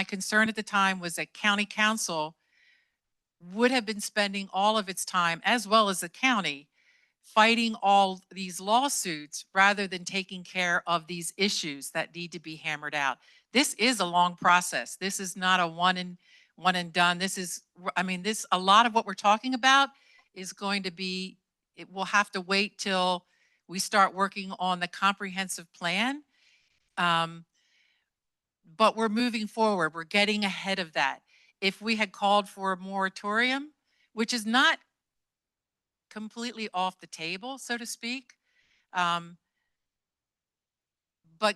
concern at the time was that county council would have been spending all of its time, as well as the county, fighting all these lawsuits rather than taking care of these issues that need to be hammered out. This is a long process. This is not a one and done. This is, I mean, a lot of what we're talking about is going to be, it will have to wait till we start working on the comprehensive plan. But we're moving forward. We're getting ahead of that. If we had called for a moratorium, which is not completely off the table, so to speak, but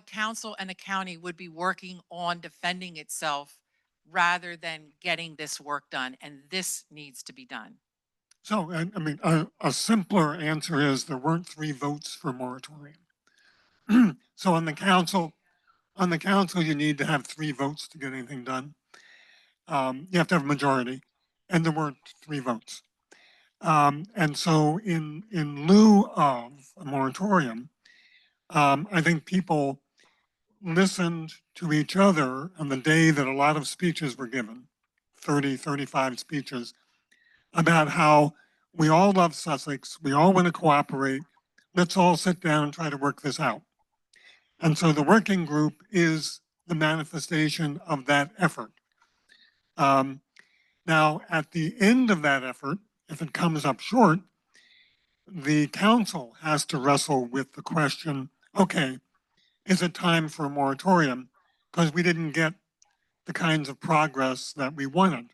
council and the county would be working on defending itself rather than getting this work done, and this needs to be done. So, I mean, a simpler answer is there weren't 3 votes for moratorium. So on the council, you need to have 3 votes to get anything done. You have to have a majority, and there weren't 3 votes. And so in lieu of a moratorium, I think people listened to each other on the day that a lot of speeches were given, 30, 35 speeches, about how we all love Sussex, we all want to cooperate, let's all sit down and try to work this out. And so the working group is the manifestation of that effort. Now, at the end of that effort, if it comes up short, the council has to wrestle with the question, okay, is it time for a moratorium? Because we didn't get the kinds of progress that we wanted.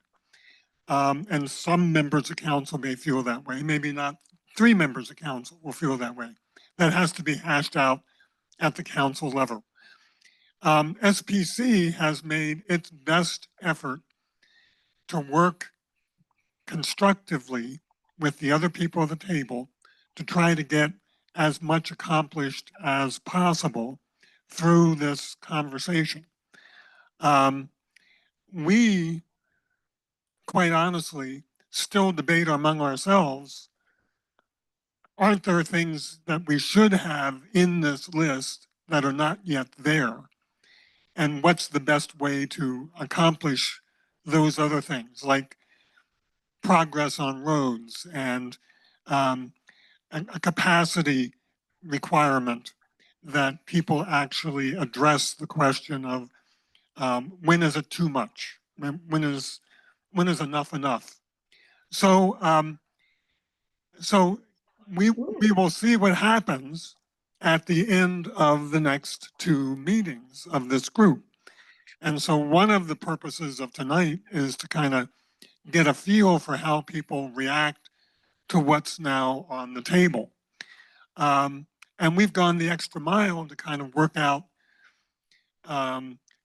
And some members of council may feel that way, maybe not 3 members of council will feel that way. That has to be hashed out at the council level. SPC has made its best effort to work constructively with the other people at the table to try to get as much accomplished as possible through this conversation. We, quite honestly, still debate among ourselves, aren't there things that we should have in this list that are not yet there? And what's the best way to accomplish those other things, like progress on roads and a capacity requirement that people actually address the question of when is it too much? When is enough enough? So we will see what happens at the end of the next 2 meetings of this group. And so one of the purposes of tonight is to kind of get a feel for how people react to what's now on the table. And we've gone the extra mile to kind of work out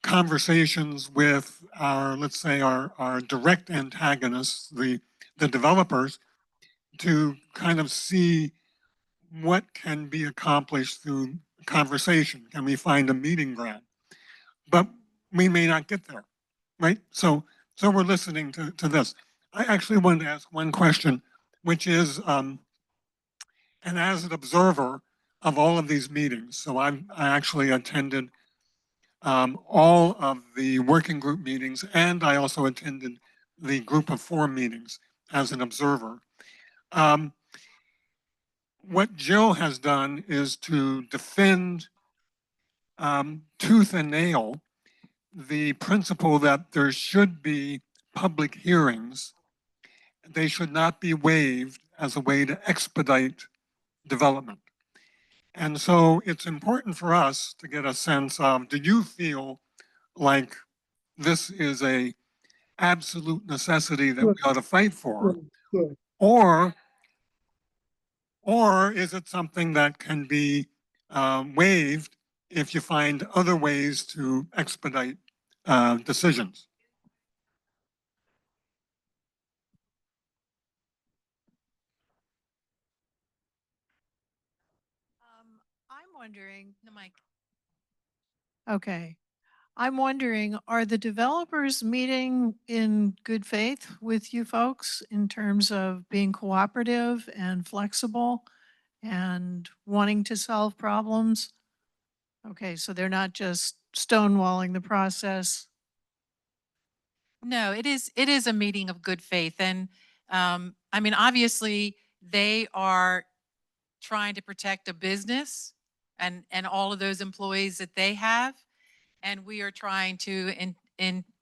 conversations with our, let's say, our direct antagonists, the developers, to kind of see what can be accomplished through conversation. Can we find a meeting ground? But we may not get there, right? So we're listening to this. I actually wanted to ask one question, which is, and as an observer of all of these meetings, so I actually attended all of the working group meetings, and I also attended the group of 4 meetings as an observer. What Jill has done is to defend tooth and nail the principle that there should be public hearings. They should not be waived as a way to expedite development. And so it's important for us to get a sense of, do you feel like this is a absolute necessity that we ought to fight for? Or is it something that can be waived if you find other ways to expedite decisions? I'm wondering, The mic. okay, I'm wondering, are the developers meeting in good faith with you folks in terms of being cooperative and flexible and wanting to solve problems? Okay, so they're not just stonewalling the process. No, it is a meeting of good faith. And I mean, obviously, they are trying to protect a business and all of those employees that they have. And we are trying to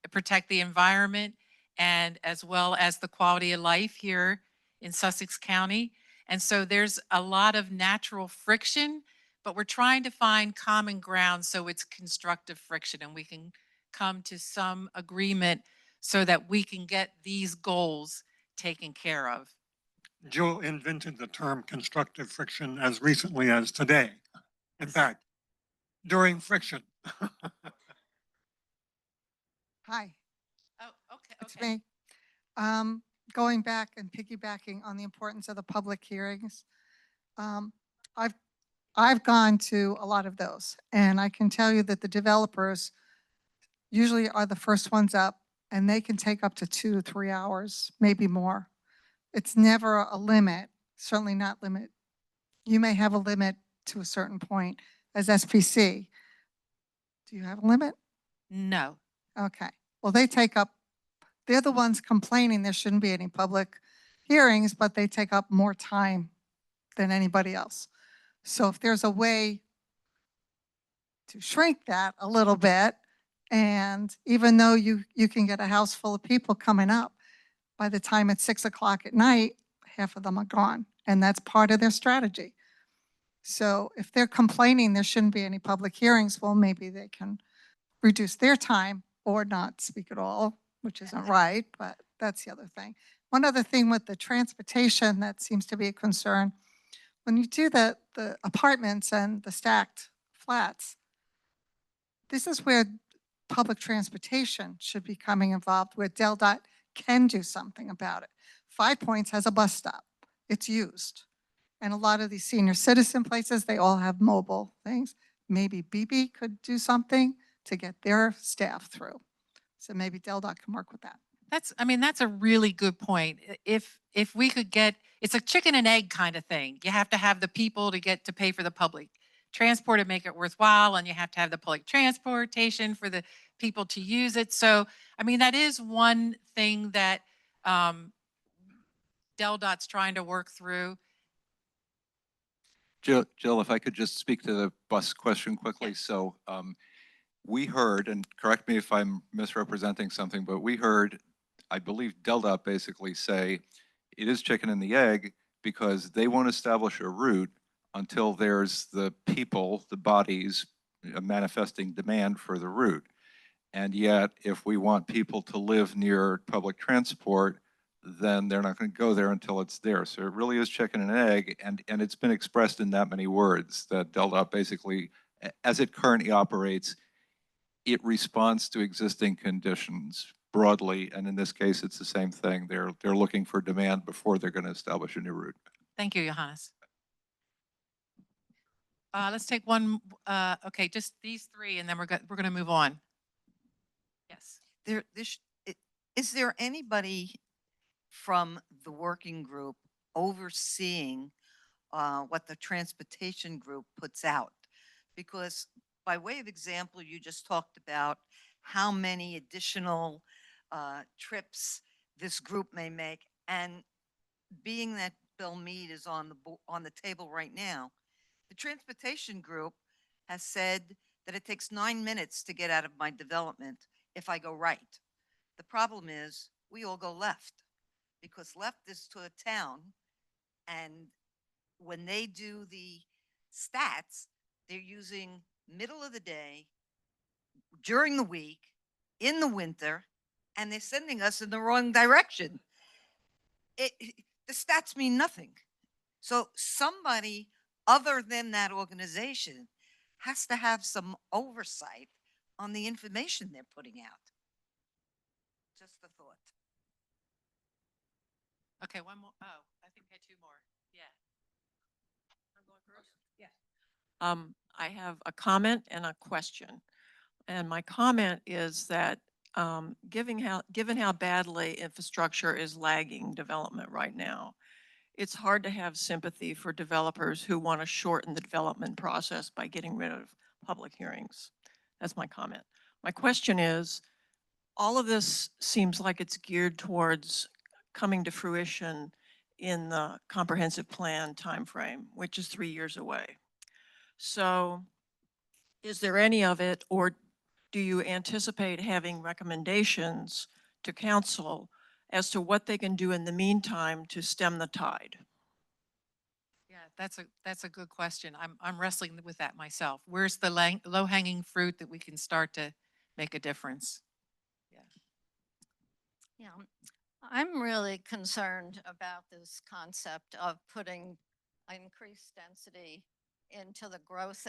protect the environment and as well as the quality of life here in Sussex County. And so there's a lot of natural friction, but we're trying to find common ground so it's constructive friction and we can come to some agreement so that we can get these goals taken care of. Jill invented the term constructive friction as recently as today. In fact, during friction. Hi, Oh, okay. it's me. Going back and piggybacking on the importance of the public hearings. Um, I've gone to a lot of those, and I can tell you that the developers usually are the first ones up, and they can take up to 2 or 3 hours, maybe more. It's never a limit, certainly not limit. You may have a limit to a certain point as SPC. Do you have a limit? No. Okay. Well, they're the ones complaining there shouldn't be any public hearings, but they take up more time than anybody else. So if there's a way to shrink that a little bit, and even though you can get a house full of people coming up, by the time it's 6 o'clock at night, half of them are gone. And that's part of their strategy. So if they're complaining there shouldn't be any public hearings, well, maybe they can reduce their time or not speak at all, which isn't right, but that's the other thing. One other thing with the transportation that seems to be a concern, when you do the apartments and the stacked flats, this is where public transportation should be coming involved, where DelDOT can do something about it. 5 Points has a bus stop. It's used. And a lot of these senior citizen places, they all have mobile things. Maybe BB could do something to get their staff through. So maybe DelDOT can work with that. I mean, that's a really good point. If we could get, it's a chicken and egg kind of thing. You have to have the people to get to pay for the public transport to make it worthwhile, and you have to have the public transportation for the people to use it. So, I mean, that is one thing that DelDOT's trying to work through. Jill, if I could just speak to the bus question quickly. Yes. So we heard, and correct me if I'm misrepresenting something, but we heard, I believe DelDOT basically say it is chicken and the egg because they won't establish a route until there's the people, the bodies manifesting demand for the route. And yet, if we want people to live near public transport, then they're not going to go there until it's there. So it really is chicken and egg, and it's been expressed in that many words that DelDOT basically, as it currently operates, it responds to existing conditions broadly, and in this case, it's the same thing. They're looking for demand before they're going to establish a new route. Thank you, Johannes. Let's take one. Okay, just these three, and then we're going to move on. Yes. Is there anybody from the working group overseeing what the transportation group puts out? Because by way of example, you just talked about how many additional trips this group may make. And being that Belmead is on on the table right now. The transportation group has said that it takes 9 minutes to get out of my development if I go right. The problem is we all go left because left is to a town, and when they do the stats, they're using middle of the day, during the week, in the winter, and they're sending us in the wrong direction. The stats mean nothing. So somebody other than that organization has to have some oversight on the information they're putting out. Just a thought. Okay, one more. Oh, I think we had two more. Yeah. I'm going first? Yeah. I have a comment and a question. And my comment is that given how badly infrastructure is lagging development right now, it's hard to have sympathy for developers who want to shorten the development process by getting rid of public hearings. That's my comment. My question is, all of this seems like it's geared towards coming to fruition in the comprehensive plan timeframe, which is 3 years away. So is there any of it, or do you anticipate having recommendations to council as to what they can do in the meantime to stem the tide? Yeah, that's a good question. I'm wrestling with that myself. Where's the low hanging fruit that we can start to make a difference? Yeah, I'm really concerned about this concept of putting increased density into the growth.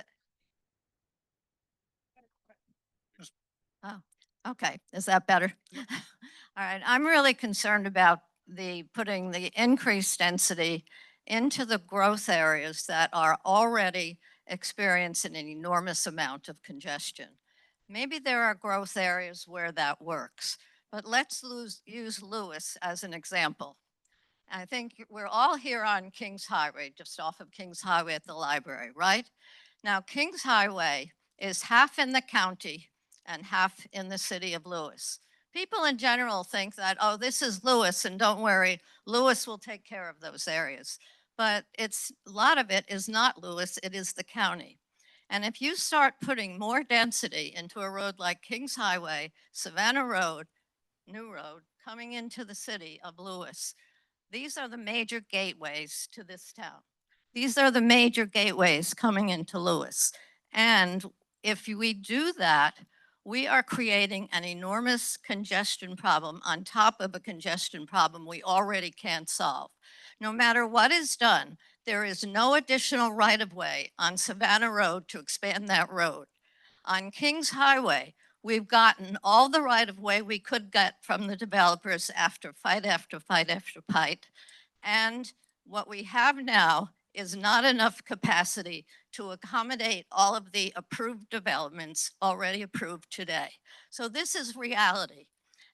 Oh, okay. Is that better? All right. I'm really concerned about putting the increased density into the growth areas that are already experiencing an enormous amount of congestion. Maybe there are growth areas where that works, but let's use Lewis as an example. I think we're all here on Kings Highway, just off of Kings Highway at the library, right? Now, Kings Highway is half in the county and half in the city of Lewis. People in general think that, oh, this is Lewis, and don't worry, Lewis will take care of those areas. But a lot of it is not Lewis, it is the county. And if you start putting more density into a road like Kings Highway, Savannah Road, New Road, coming into the city of Lewis, these are the major gateways to this town. These are the major gateways coming into Lewis. And if we do that, we are creating an enormous congestion problem on top of a congestion problem we already can't solve. No matter what is done, there is no additional right-of-way on Savannah Road to expand that road. On Kings Highway, we've gotten all the right-of-way we could get from the developers after fight after fight after fight. And what we have now is not enough capacity to accommodate all of the approved developments already approved today. So this is reality.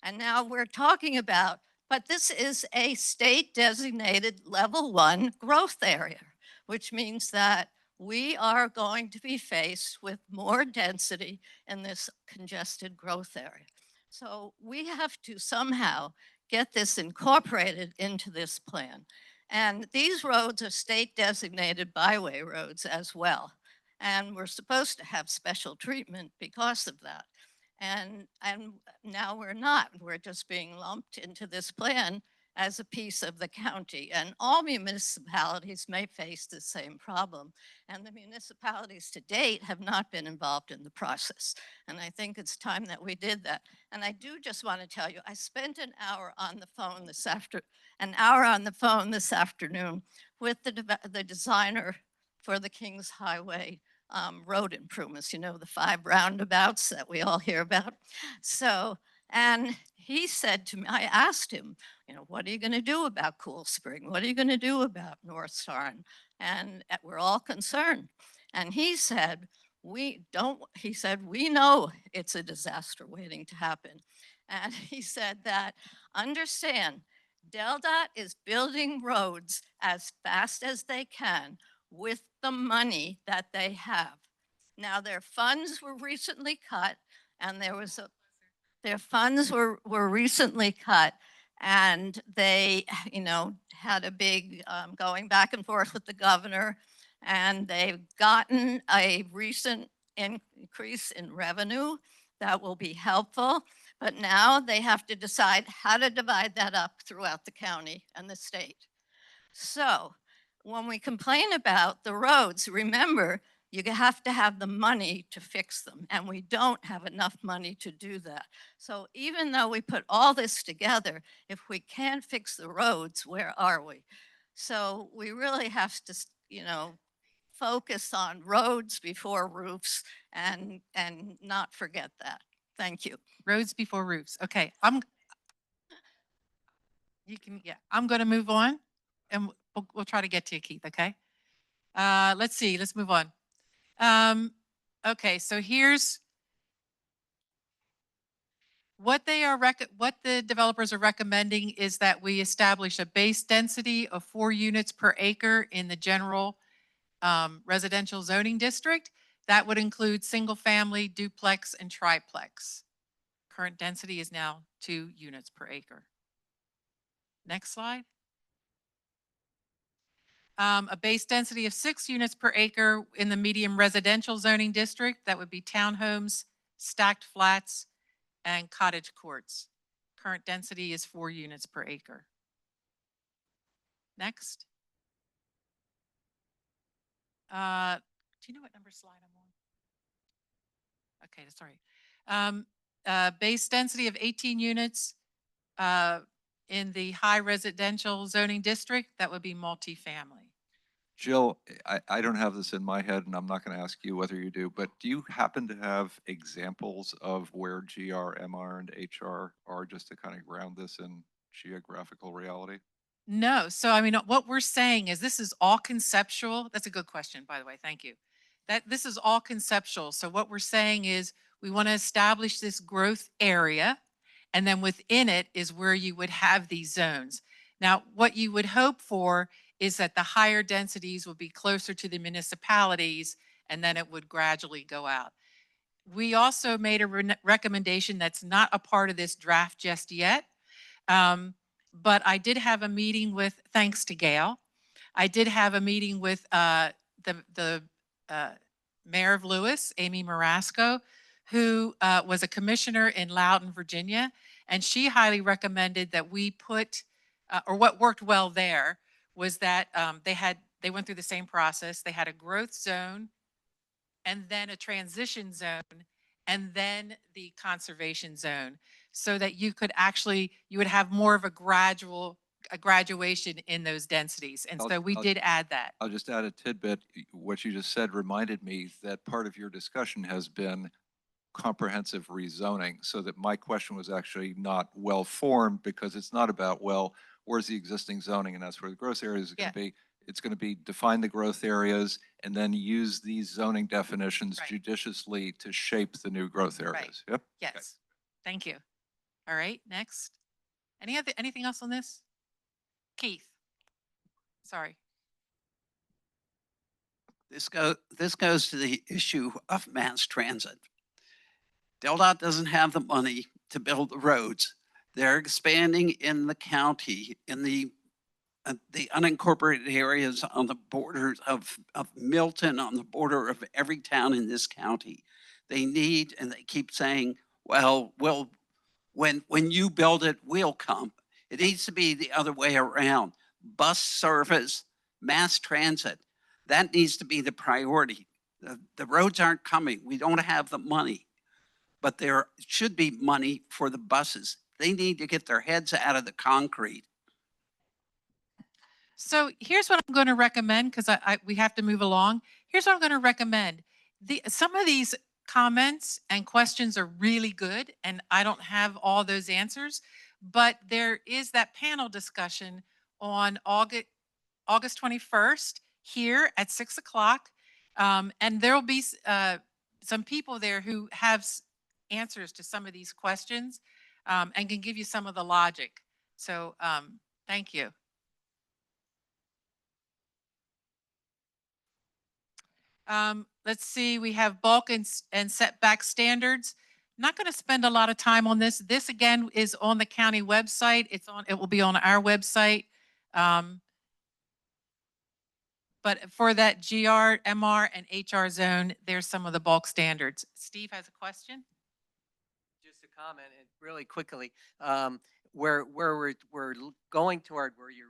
And now we're talking about, but this is a state designated level 1 growth area, which means that we are going to be faced with more density in this congested growth area. So we have to somehow get this incorporated into this plan. And these roads are state designated byway roads as well. And we're supposed to have special treatment because of that. And now we're not, we're just being lumped into this plan as a piece of the county. And all municipalities may face the same problem. And the municipalities to date have not been involved in the process. And I think it's time that we did that. And I do just want to tell you, I spent an hour on the phone this afternoon with the designer for the Kings Highway road improvements, you know, the 5 roundabouts that we all hear about. So, and he said to me, I asked him, you know, what are you going to do about Cool Spring? What are you going to do about North Star? And we're all concerned. And he said, we know it's a disaster waiting to happen. And he said that, understand, DelDOT is building roads as fast as they can with the money that they have. Now, their funds were recently cut, and their funds were recently cut, And they, had a big going back and forth with the governor, and they've gotten a recent increase in revenue that will be helpful. But now they have to decide how to divide that up throughout the county and the state. So when we complain about the roads, remember, you have to have the money to fix them, and we don't have enough money to do that. So even though we put all this together, if we can't fix the roads, where are we? So we really have to, focus on roads before roofs and not forget that. Thank you. Roads before roofs. Okay, I'm going to move on, and we'll try to get to you, Keith, okay? Let's see, let's move on. Okay, so here's what what the developers are recommending is that we establish a base density of 4 units per acre in the general residential zoning district. That would include single family, duplex, and triplex. Current density is now 2 units per acre. Next slide. A base density of 6 units per acre in the medium residential zoning district. That would be townhomes, stacked flats, and cottage courts. Current density is 4 units per acre. Next. Do you know what number slide I'm on? Okay, sorry. Base density of 18 units in the high residential zoning district. That would be multifamily. Jill, I don't have this in my head, and I'm not going to ask you whether you do, but do you happen to have examples of where GR, MR, and HR are, just to kind of ground this in geographical reality? No. So, I mean, what we're saying is this is all conceptual. That's a good question, by the way. Thank you. This is all conceptual. So what we're saying is we want to establish this growth area, and then within it is where you would have these zones. Now, what you would hope for is that the higher densities will be closer to the municipalities, and then it would gradually go out. We also made a recommendation that's not a part of this draft just yet. But I did have a meeting with, thanks to Gail, I did have a meeting with the mayor of Lewis, Amy Marasco, who was a commissioner in Loudoun, Virginia, and she highly recommended that we put, or what worked well there was that they went through the same process. They had a growth zone and then a transition zone and then the conservation zone, so that you would have more of a graduation in those densities. And so we did add that. I'll just add a tidbit. What you just said reminded me that part of your discussion has been comprehensive rezoning, so that my question was actually not well formed, because it's not about, well, where's the existing zoning and that's where the growth areas are going to be. It's going to be define the growth areas and then use these zoning definitions judiciously to shape the new growth areas. Yep. Yes. Okay. Thank you. All right, next. Anything else on this? Keith. Sorry. This goes to the issue of mass transit. DelDOT doesn't have the money to build the roads. They're expanding in the county, in the unincorporated areas on the borders of Milton, on the border of every town in this county. They need, and they keep saying, well, when you build it, we'll come. It needs to be the other way around. Bus service, mass transit, that needs to be the priority. The roads aren't coming. We don't have the money, but there should be money for the buses. They need to get their heads out of the concrete. So here's what I'm going to recommend, because we have to move along. Here's what I'm going to recommend. Some of these comments and questions are really good, and I don't have all those answers, but there is that panel discussion on August 21st here at 6 o'clock. And there'll be some people there who have answers to some of these questions and can give you some of the logic. So thank you. Let's see, we have bulk and setback standards. not going to spend a lot of time on this. This again is on the county website. It will be on our website. But for that GR, MR, and HR zone, there's some of the bulk standards. Steve has a question? Just a comment, and really quickly, where we're going toward, where you're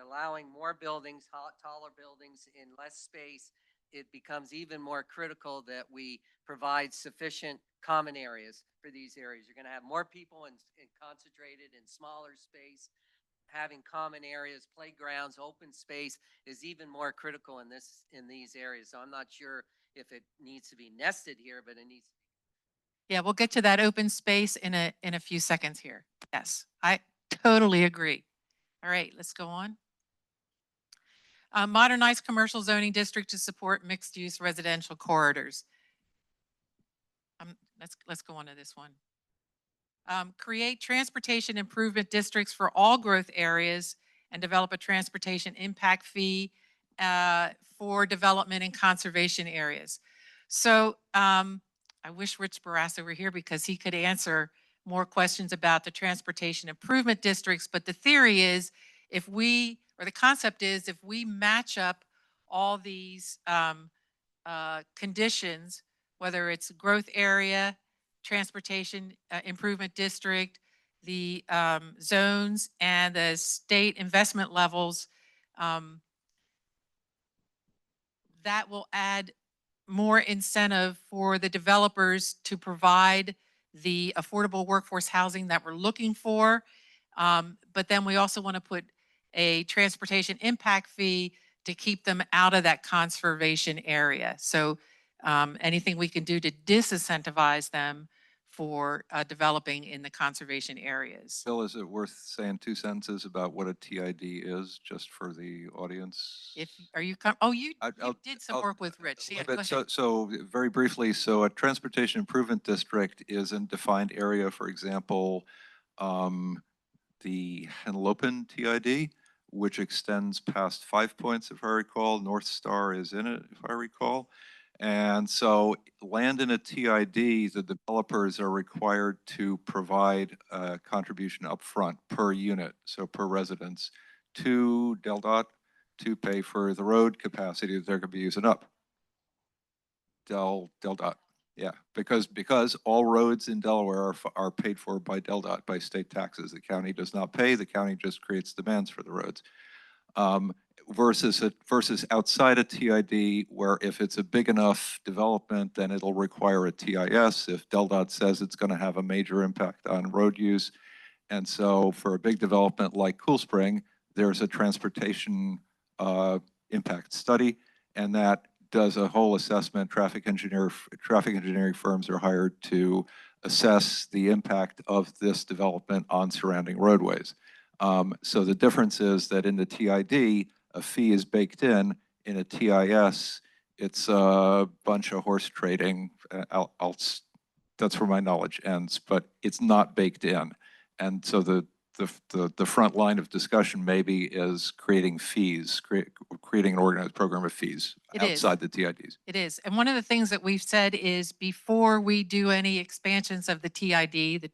allowing more buildings, taller buildings in less space, it becomes even more critical that we provide sufficient common areas for these areas. You're going to have more people in concentrated in smaller space. Having common areas, playgrounds, open space is even more critical in these areas. So I'm not sure if it needs to be nested here, but it needs. Yeah, we'll get to that open space in a few seconds here. Yes, I totally agree. All right, let's go on. Modernize commercial zoning district to support mixed-use residential corridors. Let's go on to this one. Create transportation improvement districts for all growth areas and develop a transportation impact fee for development and conservation areas. So I wish Rich Barrasso were here because he could answer more questions about the transportation improvement districts. But the theory is the concept is if we match up all these conditions, whether it's growth area, transportation improvement district, the zones, and the state investment levels, that will add more incentive for the developers to provide the affordable workforce housing that we're looking for. But then we also want to put a transportation impact fee to keep them out of that conservation area. So anything we can do to disincentivize them for developing in the conservation areas. Bill, is it worth saying 2 sentences about what a TID is, just for the audience? You did some work with Rich. Yeah, go ahead. So very briefly, so a transportation improvement district is a defined area, for example, the Henlopen TID, which extends past 5 Points, if I recall. North Star is in it, if I recall. And so land in a TID, the developers are required to provide a contribution upfront per unit, so per residence, to DelDOT to pay for the road capacity that they're going to be using up. DelDOT, yeah, because all roads in Delaware are paid for by DelDOT, by state taxes. The county does not pay, the county just creates demands for the roads. Versus outside a TID, where if it's a big enough development, then it'll require a TIS if DelDOT says it's going to have a major impact on road use. And so for a big development like Cool Spring, there's a transportation impact study, and that does a whole assessment. Traffic engineering firms are hired to assess the impact of this development on surrounding roadways. So the difference is that in the TID, a fee is baked in. In a TIS, it's a bunch of horse trading. That's where my knowledge ends, but it's not baked in. And so the front line of discussion maybe is creating fees, creating an organized program of fees outside the TIDs. It is. And one of the things that we've said is before we do any expansions of the TID,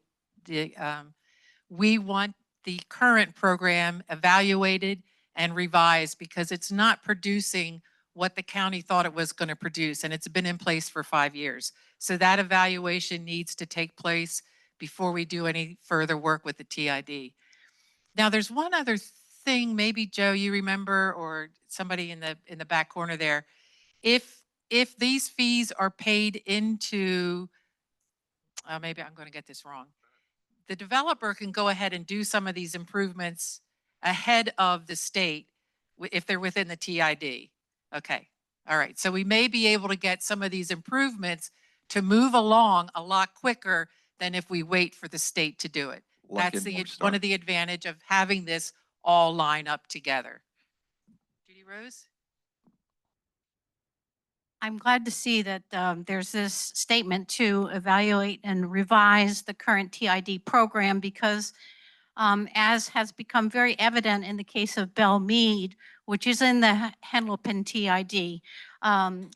we want the current program evaluated and revised because it's not producing what the county thought it was going to produce, and it's been in place for 5 years. So that evaluation needs to take place before we do any further work with the TID. Now, there's one other thing, maybe Joe, you remember, or somebody in the back corner there. If these fees are paid into, maybe I'm going to get this wrong. The developer can go ahead and do some of these improvements ahead of the state if they're within the TID. Okay. All right. So we may be able to get some of these improvements to move along a lot quicker than if we wait for the state to do it. Like That's in one of the advantage of having this all line up together. Judy Rose? I'm glad to see that there's this statement to evaluate and revise the current TID program because as has become very evident in the case of Belle Meade, which is in the Henlopen TID, A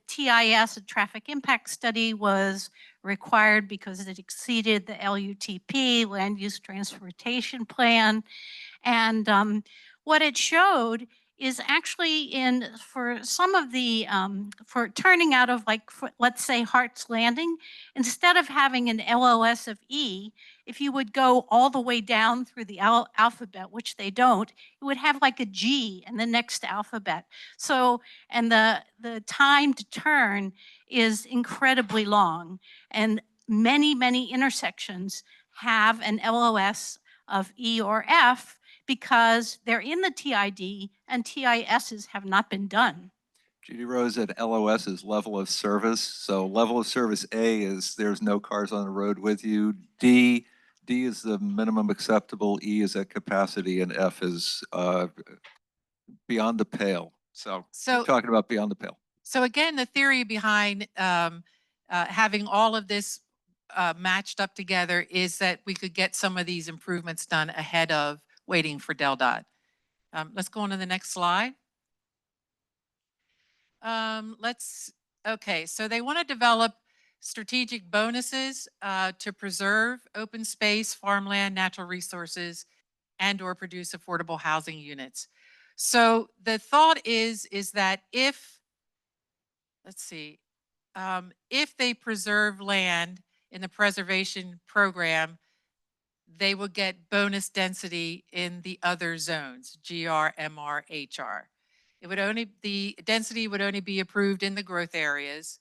TIS, a traffic impact study, was required because it exceeded the LUTP, land use transportation plan. And what it showed is actually for some of the, for turning out of like, let's say Hart's Landing, instead of having an LOS of E, if you would go all the way down through the alphabet, which they don't, you would have like a G in the next alphabet. So, and the time to turn is incredibly long. And many, many intersections have an LOS of E or F because they're in the TID and TISs have not been done. Judy Rose, at LOS is level of service. So level of service A is there's no cars on the road with you. D is the minimum acceptable. E is at capacity, and F is beyond the pale. So So- we're talking about beyond the pale. So again, the theory behind having all of this matched up together is that we could get some of these improvements done ahead of waiting for DelDOT. Let's go on to the next slide. Okay, so they want to develop strategic bonuses to preserve open space, farmland, natural resources, and or produce affordable housing units. So the thought is that if, let's see, if they preserve land in the preservation program, they will get bonus density in the other zones, GR, MR, HR. It would only, the density would only be approved in the growth areas.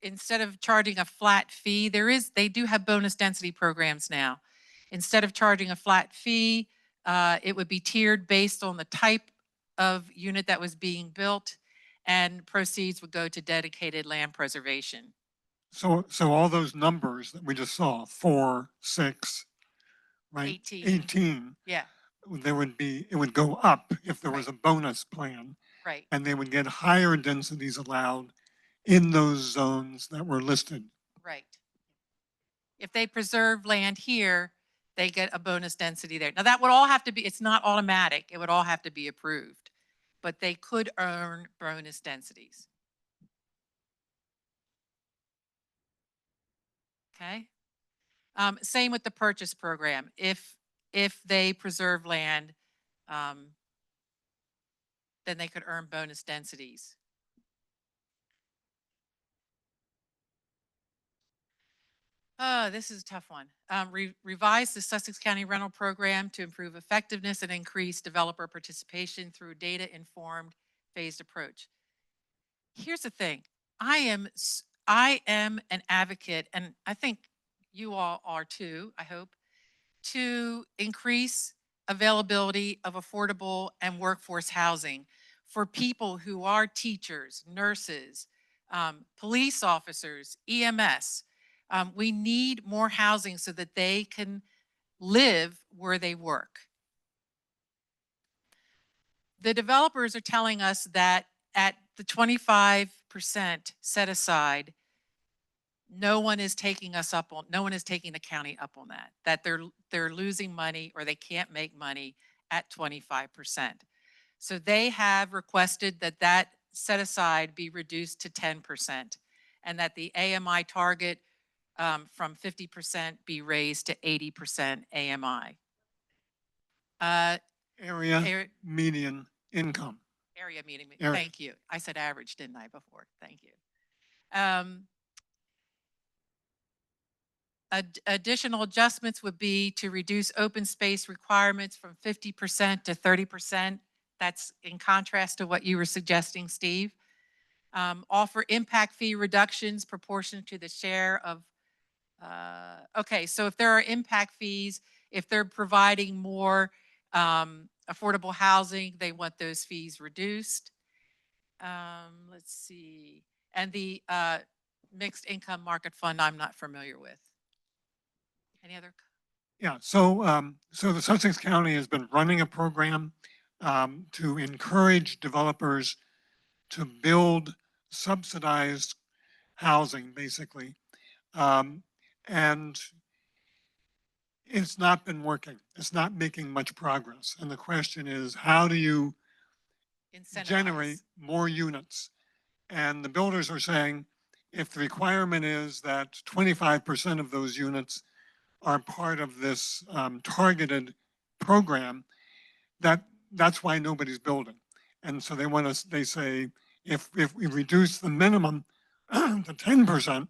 Instead of charging a flat fee, they do have bonus density programs now. Instead of charging a flat fee, it would be tiered based on the type of unit that was being built, and proceeds would go to dedicated land preservation. So all those numbers that we just saw, 4, 6, right? 18. Yeah, It would go up if there was a bonus plan, right. and they would get higher densities allowed in those zones that were listed. Right. If they preserve land here, they get a bonus density there. Now that would all have to be, it's not automatic. It would all have to be approved, but they could earn bonus densities. Okay. Same with the purchase program. If they preserve land, then they could earn bonus densities. This is a tough one. Revise the Sussex County rental program to improve effectiveness and increase developer participation through data-informed phased approach. Here's the thing. I am an advocate, and I think you all are too, I hope, to increase availability of affordable and workforce housing for people who are teachers, nurses, police officers, EMS. We need more housing so that they can live where they work. The developers are telling us that at the 25% set aside, no one is taking the county up on that they're losing money or they can't make money at 25%. So they have requested that set aside be reduced to 10% and that the AMI target from 50% be raised to 80% AMI. Area median income. Area median, Area. Thank you. I said average, didn't I, before? Thank you. Additional adjustments would be to reduce open space requirements from 50% to 30%. That's in contrast to what you were suggesting, Steve. Offer impact fee reductions proportionate to the share of, okay, so if there are impact fees, if they're providing more affordable housing, they want those fees reduced. Let's see. And the mixed income market fund, I'm not familiar with. Any other? Yeah, so the Sussex County has been running a program to encourage developers to build subsidized housing, basically. And it's not been working. It's not making much progress. And the question is, how do you generate more units. And the builders are saying, if the requirement is that 25% of those units are part of this targeted program, that's why nobody's building. And so they want us, they say, if we reduce the minimum to 10%,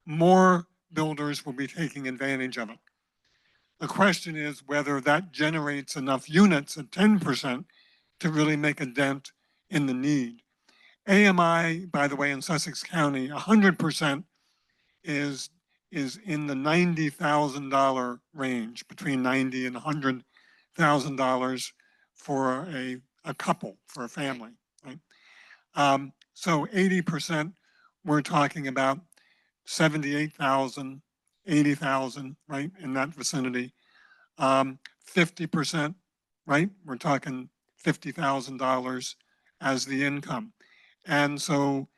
more builders will be taking advantage of it. The question is whether that generates enough units at 10% to really make a dent in the need. AMI, by the way, in Sussex County, 100% is in the $90,000 range, between $90,000 and $100,000 for a couple, for a family, right? So 80%, we're talking about 78,000, 80,000, right, in that vicinity. 50%, right, we're talking $50,000 as the income. And so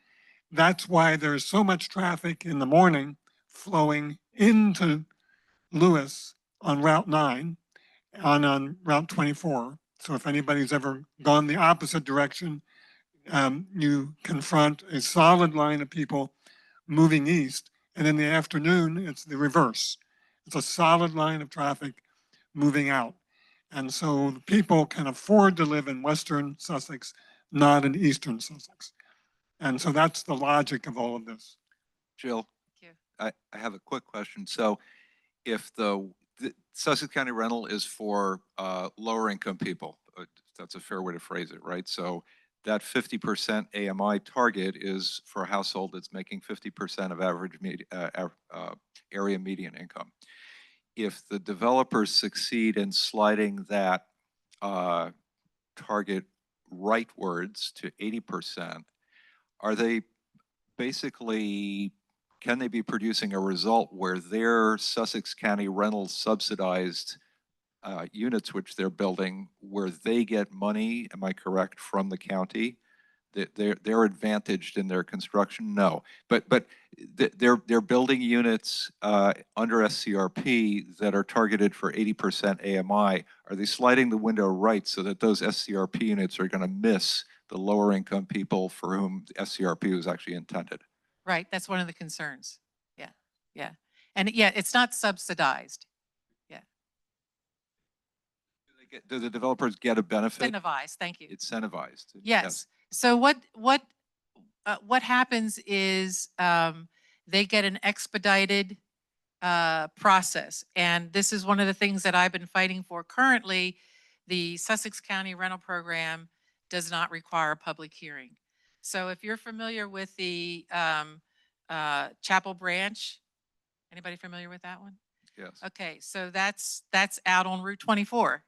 that's why there's so much traffic in the morning flowing into Lewis on Route 9 on Route 24. So if anybody's ever gone the opposite direction, you confront a solid line of people moving east, and in the afternoon, it's the reverse. It's a solid line of traffic moving out. And so people can afford to live in western Sussex, not in eastern Sussex. And so that's the logic of all of this. Jill, I have a quick question. So if the Sussex County rental is for lower income people, that's a fair way to phrase it, right? So that 50% AMI target is for a household that's making 50% of average area median income. If the developers succeed in sliding that target rightwards to 80%, are they basically, can they be producing a result where their Sussex County rental subsidized units which they're building, where they get money, am I correct, from the county? They're advantaged in their construction? No, but they're building units under SCRP that are targeted for 80% AMI. Are they sliding the window right so that those SCRP units are going to miss the lower income people for whom the SCRP was actually intended? Right, that's one of the concerns. Yeah, yeah. And yeah, it's not subsidized. Yeah. Do the developers get a benefit? Incentivized, thank you. Incentivized. Yes. So what happens is they get an expedited process. And this is one of the things that I've been fighting for currently. The Sussex County rental program does not require a public hearing. So if you're familiar with the Chapel Branch, anybody familiar with that one? Yes. Okay, so that's out on Route 24,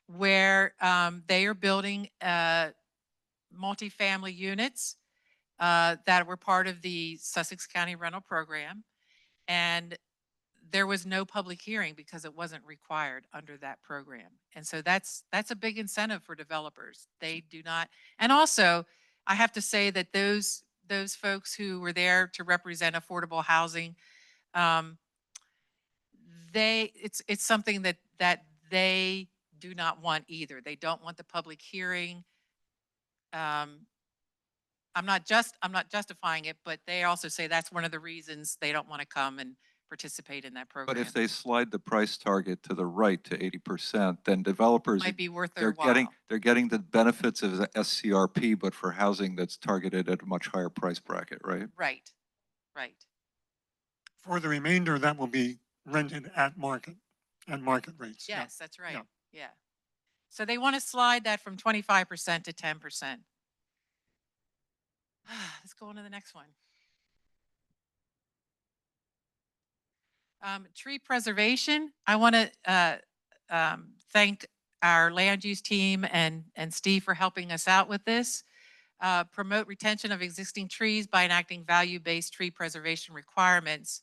where they are building multifamily units that were part of the Sussex County rental program. And there was no public hearing because it wasn't required under that program. And so that's a big incentive for developers. They do not, and also I have to say that those folks who were there to represent affordable housing, it's something that they do not want either. They don't want the public hearing. I'm not justifying it, but they also say that's one of the reasons they don't want to come and participate in that program. But if they slide the price target to the right to 80%, then developers Might be worth their while. they're getting the benefits of the SCRP, but for housing that's targeted at a much higher price bracket, right? Right, right. For the remainder, that will be rented at market rates. Yes, that's right. Yeah. So they want to slide that from 25% to 10%. Let's go on to the next one. Tree preservation. I want to thank our land use team and Steve for helping us out with this. Promote retention of existing trees by enacting value-based tree preservation requirements,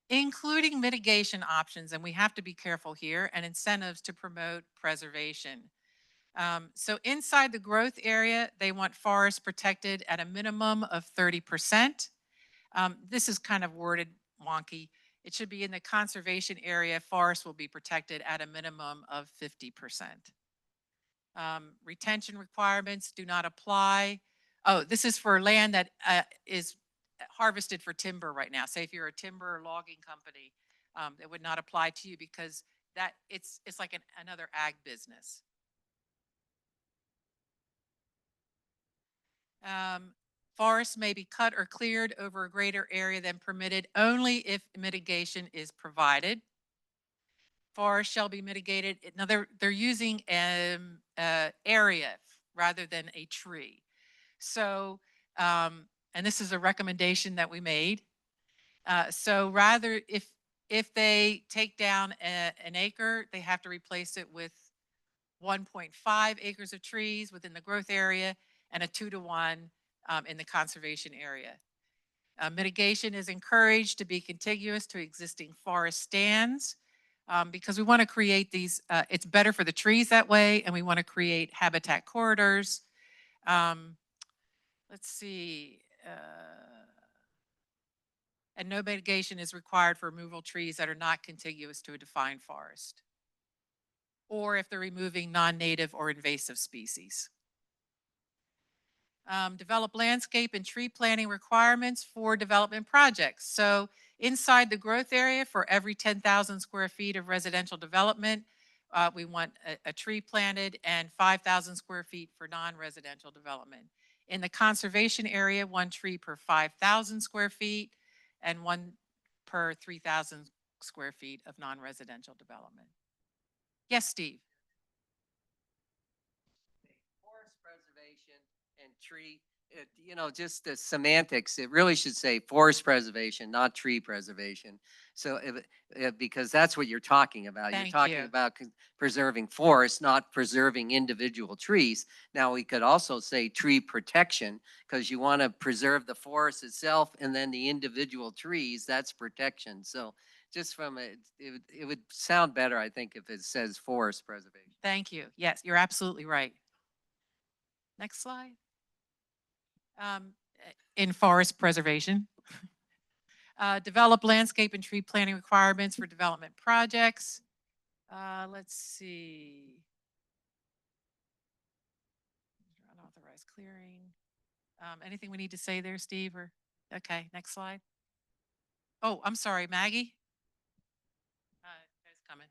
including mitigation options, and we have to be careful here, and incentives to promote preservation. So inside the growth area, they want forests protected at a minimum of 30%. This is kind of worded wonky. It should be in the conservation area, forests will be protected at a minimum of 50%. Retention requirements do not apply. Oh, this is for land that is harvested for timber right now. Say if you're a timber or logging company, it would not apply to you because that it's like another ag business. Forests may be cut or cleared over a greater area than permitted only if mitigation is provided. Forests shall be mitigated. Now they're using area rather than a tree. So, and this is a recommendation that we made. So rather, if they take down an acre, they have to replace it with 1.5 acres of trees within the growth area and a 2-to-1 in the conservation area. Mitigation is encouraged to be contiguous to existing forest stands because we want to create these, it's better for the trees that way, and we want to create habitat corridors. Let's see. And no mitigation is required for removal of trees that are not contiguous to a defined forest, or if they're removing non-native or invasive species. Develop landscape and tree planting requirements for development projects. So inside the growth area, for every 10,000 square feet of residential development, we want a tree planted, and 5,000 square feet for non-residential development. In the conservation area, 1 tree per 5,000 square feet and 1 per 3,000 square feet of non-residential development. Yes, Steve. Forest preservation and tree, just the semantics, it really should say forest preservation, not tree preservation. So because that's what you're talking about. You're talking about preserving forests, not preserving individual trees. Now we could also say tree protection because you want to preserve the forest itself and then the individual trees, that's protection. So just from it would sound better, I think, if it says forest preservation. Thank you. Yes, you're absolutely right. Next slide. In forest preservation. Develop landscape and tree planting requirements for development projects. Let's see. Unauthorized clearing. Anything we need to say there, Steve? Or okay, next slide. Oh, I'm sorry, Maggie. It's coming.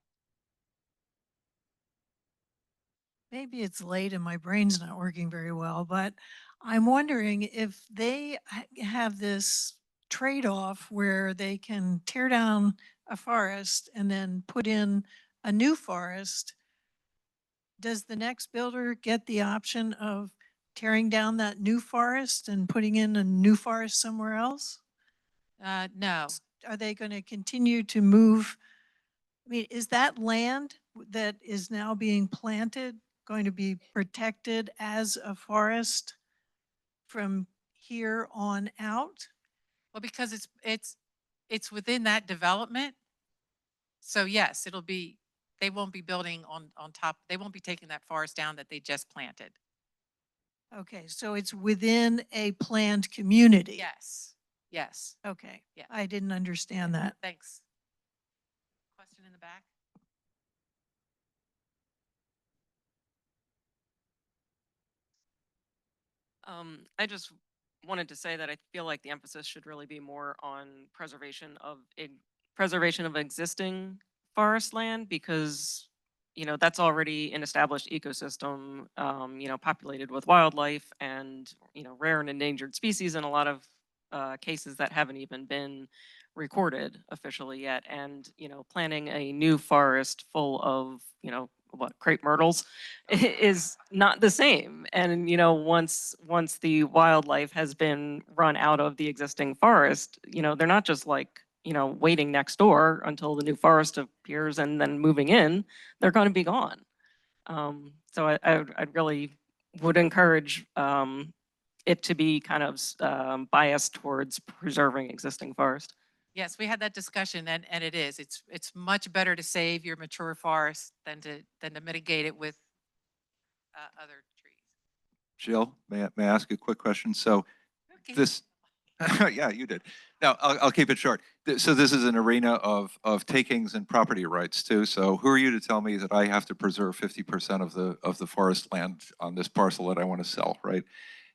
Maybe it's late and my brain's not working very well, but I'm wondering if they have this trade-off where they can tear down a forest and then put in a new forest. Does the next builder get the option of tearing down that new forest and putting in a new forest somewhere else? No. Are they going to continue to move? I mean, is that land that is now being planted going to be protected as a forest from here on out? Well, because it's within that development. So yes, it'll be, they won't be building on top, they won't be taking that forest down that they just planted. Okay, so it's within a planned community. Yes. Yes. Okay. Yeah. I didn't understand that. Thanks. Question in the back? I just wanted to say that I feel like the emphasis should really be more on preservation of existing forest land because that's already an established ecosystem, populated with wildlife and rare and endangered species in a lot of cases that haven't even been recorded officially yet. And planting a new forest full of crepe myrtles is not the same. And once the wildlife has been run out of the existing forest, they're not just like waiting next door until the new forest appears and then moving in. They're going to be gone. So I really would encourage it to be kind of biased towards preserving existing forest. Yes, we had that discussion, and it is. It's much better to save your mature forest than to mitigate it with other trees. Jill, may I ask a quick question? So Okay. this Yeah, you did. Now, I'll keep it short. So this is an arena of takings and property rights too. So who are you to tell me that I have to preserve 50% of the forest land on this parcel that I want to sell, right?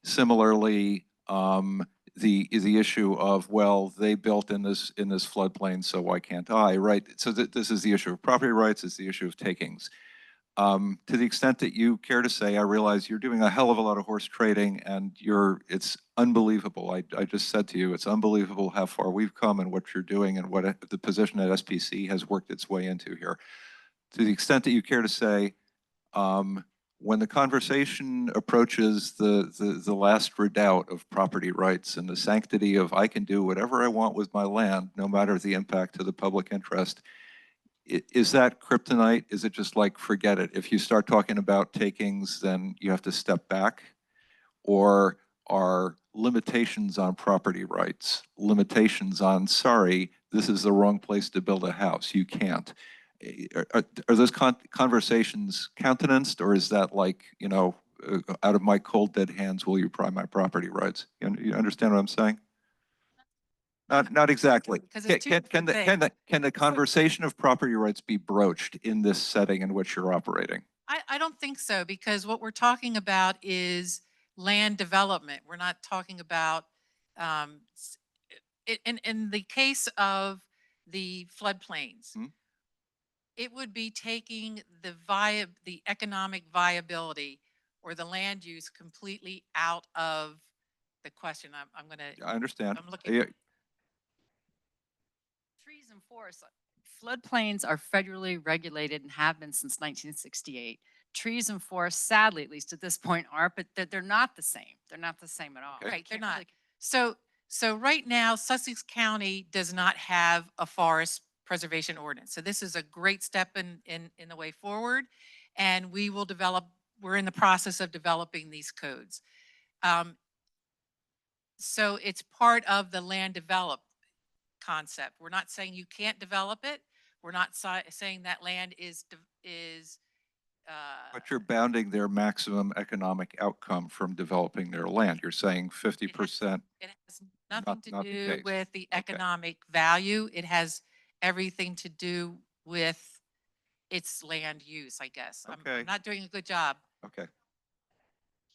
Similarly, the issue of, well, they built in this floodplain, so why can't I, right? So this is the issue of property rights, it's the issue of takings. To the extent that you care to say, I realize you're doing a hell of a lot of horse trading and it's unbelievable. I just said to you, it's unbelievable how far we've come and what you're doing and what the position that SPC has worked its way into here. To the extent that you care to say, when the conversation approaches the last redoubt of property rights and the sanctity of I can do whatever I want with my land, no matter the impact to the public interest, is that kryptonite? Is it just like, forget it? If you start talking about takings, then you have to step back? Or are limitations on property rights, limitations on, sorry, this is the wrong place to build a house, you can't? Are those conversations countenanced, or is that like, out of my cold dead hands will you pry my property rights? You understand what I'm saying? Not exactly. Because it's two different things. Can the conversation of property rights be broached in this setting in which you're operating? I don't think so, because what we're talking about is land development. We're not talking about, in the case of the floodplains, it would be taking the economic viability or the land use completely out of the question. I'm going to. I understand. I'm looking. Trees and forests. Floodplains are federally regulated and have been since 1968. Trees and forests, sadly, at least at this point, aren't, but they're not the same. They're not the same at all. Right, they're not. So right now, Sussex County does not have a forest preservation ordinance. So this is a great step in the way forward. And we will we're in the process of developing these codes. So it's part of the land develop concept. We're not saying you can't develop it. We're not saying that land is But you're bounding their maximum economic outcome from developing their land. You're saying 50%. It has nothing to not the do case. with the economic value. It has everything to do with its land use, I guess. Okay. I'm not doing a good job. Okay.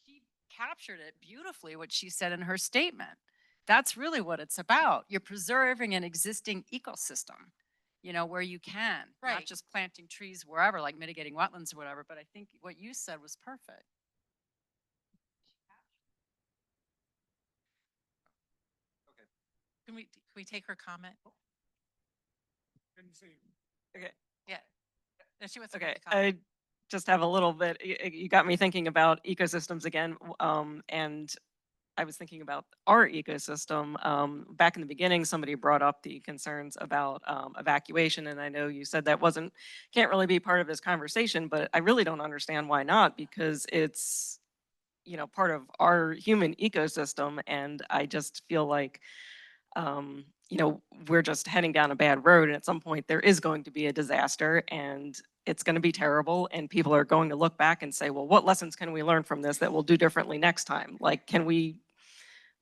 She captured it beautifully, what she said in her statement. That's really what it's about. You're preserving an existing ecosystem, where you can, not just planting trees wherever, like mitigating wetlands or whatever. But I think what you said was perfect. Can we take her comment? Okay. Yeah. No, she wants to Okay. make a comment. I just have a little bit, you got me thinking about ecosystems again. And I was thinking about our ecosystem. Back in the beginning, somebody brought up the concerns about evacuation. And I know you said that can't really be part of this conversation, but I really don't understand why not, because it's, part of our human ecosystem. And I just feel like, we're just heading down a bad road. And at some point there is going to be a disaster and it's going to be terrible. And people are going to look back and say, well, what lessons can we learn from this that we'll do differently next time? Like, can we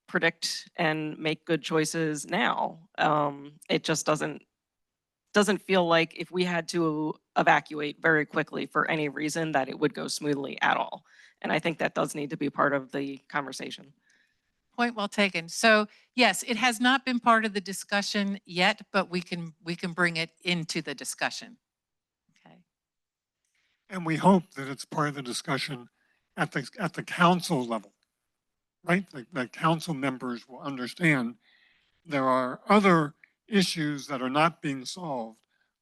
predict and make good choices now? It just doesn't feel like if we had to evacuate very quickly for any reason that it would go smoothly at all. And I think that does need to be part of the conversation. Point well taken. So yes, it has not been part of the discussion yet, but we can bring it into the discussion. Okay. And we hope that it's part of the discussion at the council level, right? The council members will understand there are other issues that are not being solved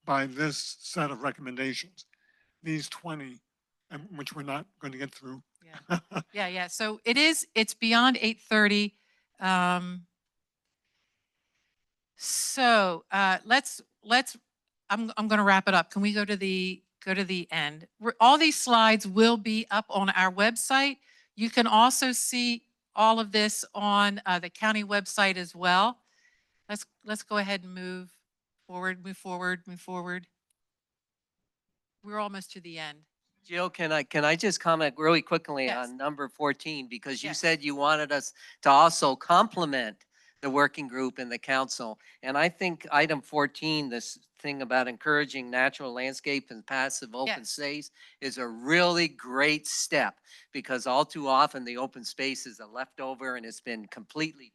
by this set of recommendations. These 20, which we're not going to get through. Yeah. So it's beyond 8:30. So I'm going to wrap it up. Can we go to the end? All these slides will be up on our website. You can also see all of this on the county website as well. Let's go ahead and move forward. We're almost to the end. Jill, can I just comment really quickly Yes. on number 14, because you Yes. said you wanted us to also complement the working group and the council. And I think item 14, this thing about encouraging natural landscape and passive open Yes. space is a really great step, because all too often the open space is a leftover and it's been completely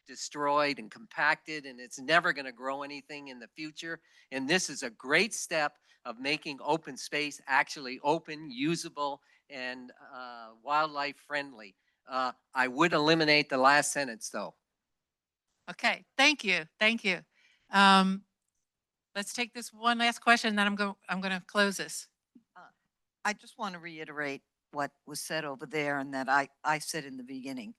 destroyed and compacted, and it's never going to grow anything in the future. And this is a great step of making open space actually open, usable, and wildlife friendly. I would eliminate the last sentence though. Okay, thank you, thank you. Let's take this one last question, and then I'm going to close this. I just want to reiterate what was said over there and that I said in the beginning,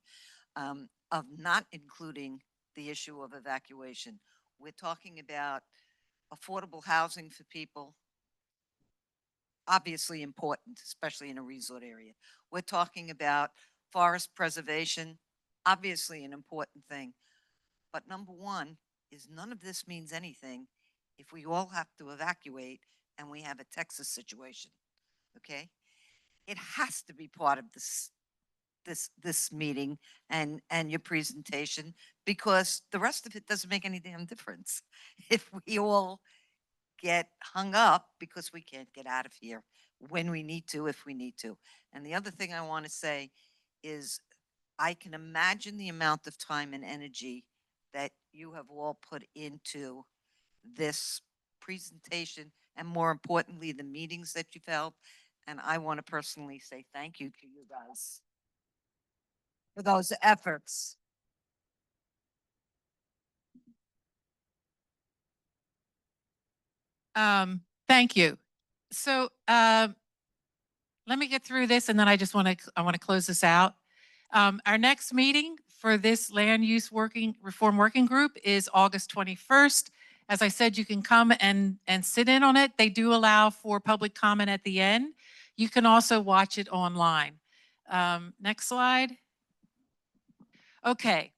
of not including the issue of evacuation. We're talking about affordable housing for people, obviously important, especially in a resort area. We're talking about forest preservation, obviously an important thing. But number one is none of this means anything if we all have to evacuate and we have a Texas situation, okay? It has to be part of this meeting and your presentation, because the rest of it doesn't make any damn difference if we all get hung up because we can't get out of here when we need to, if we need to. And the other thing I want to say is I can imagine the amount of time and energy that you have all put into this presentation, and more importantly, the meetings that you've held. And I want to personally say thank you to you guys for those efforts. Thank you. So let me get through this, and then I want to close this out. Our next meeting for this land use reform working group is August 21st. As I said, you can come and sit in on it. They do allow for public comment at the end. You can also watch it online. Next slide. Okay,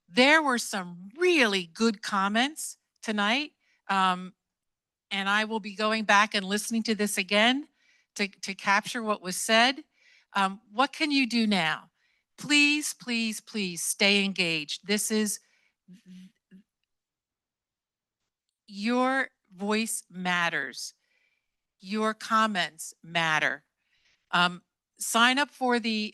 there were some really good comments tonight. And I will be going back and listening to this again to capture what was said. What can you do now? Please, please, please stay engaged. This is your voice matters. Your comments matter. Sign up for the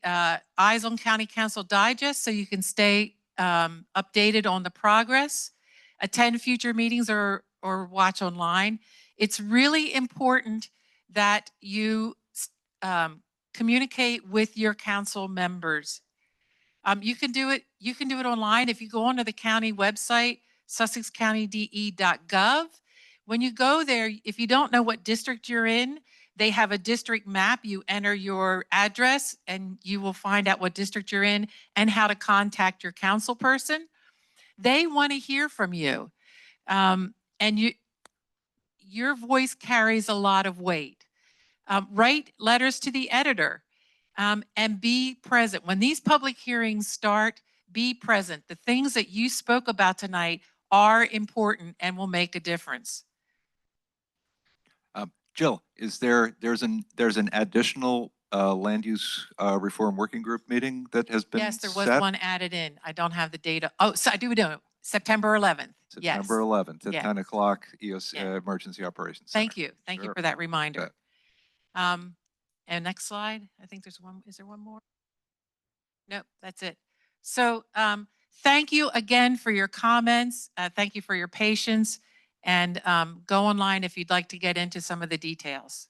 Eyes on County Council Digest so you can stay updated on the progress. Attend future meetings or watch online. It's really important that you communicate with your council members. You can do it online if you go onto the county website, sussexcountyd.gov. When you go there, if you don't know what district you're in, they have a district map. You enter your address and you will find out what district you're in and how to contact your council person. They want to hear from you. And your voice carries a lot of weight. Write letters to the editor and be present. When these public hearings start, be present. The things that you spoke about tonight are important and will make a difference. Jill, there's an additional land use reform working group meeting that has been Yes, there was set? one added in. I don't have the data. Oh, so I do know. September 11th. September Yes. 11th at Yeah. 10 o'clock, EOC, Yeah. Emergency Operations Center. Thank you. Thank you Sure. for that reminder. Bet. And next slide. I think there's one. Is there one more? Nope, that's it. So thank you again for your comments. Thank you for your patience. And go online if you'd like to get into some of the details.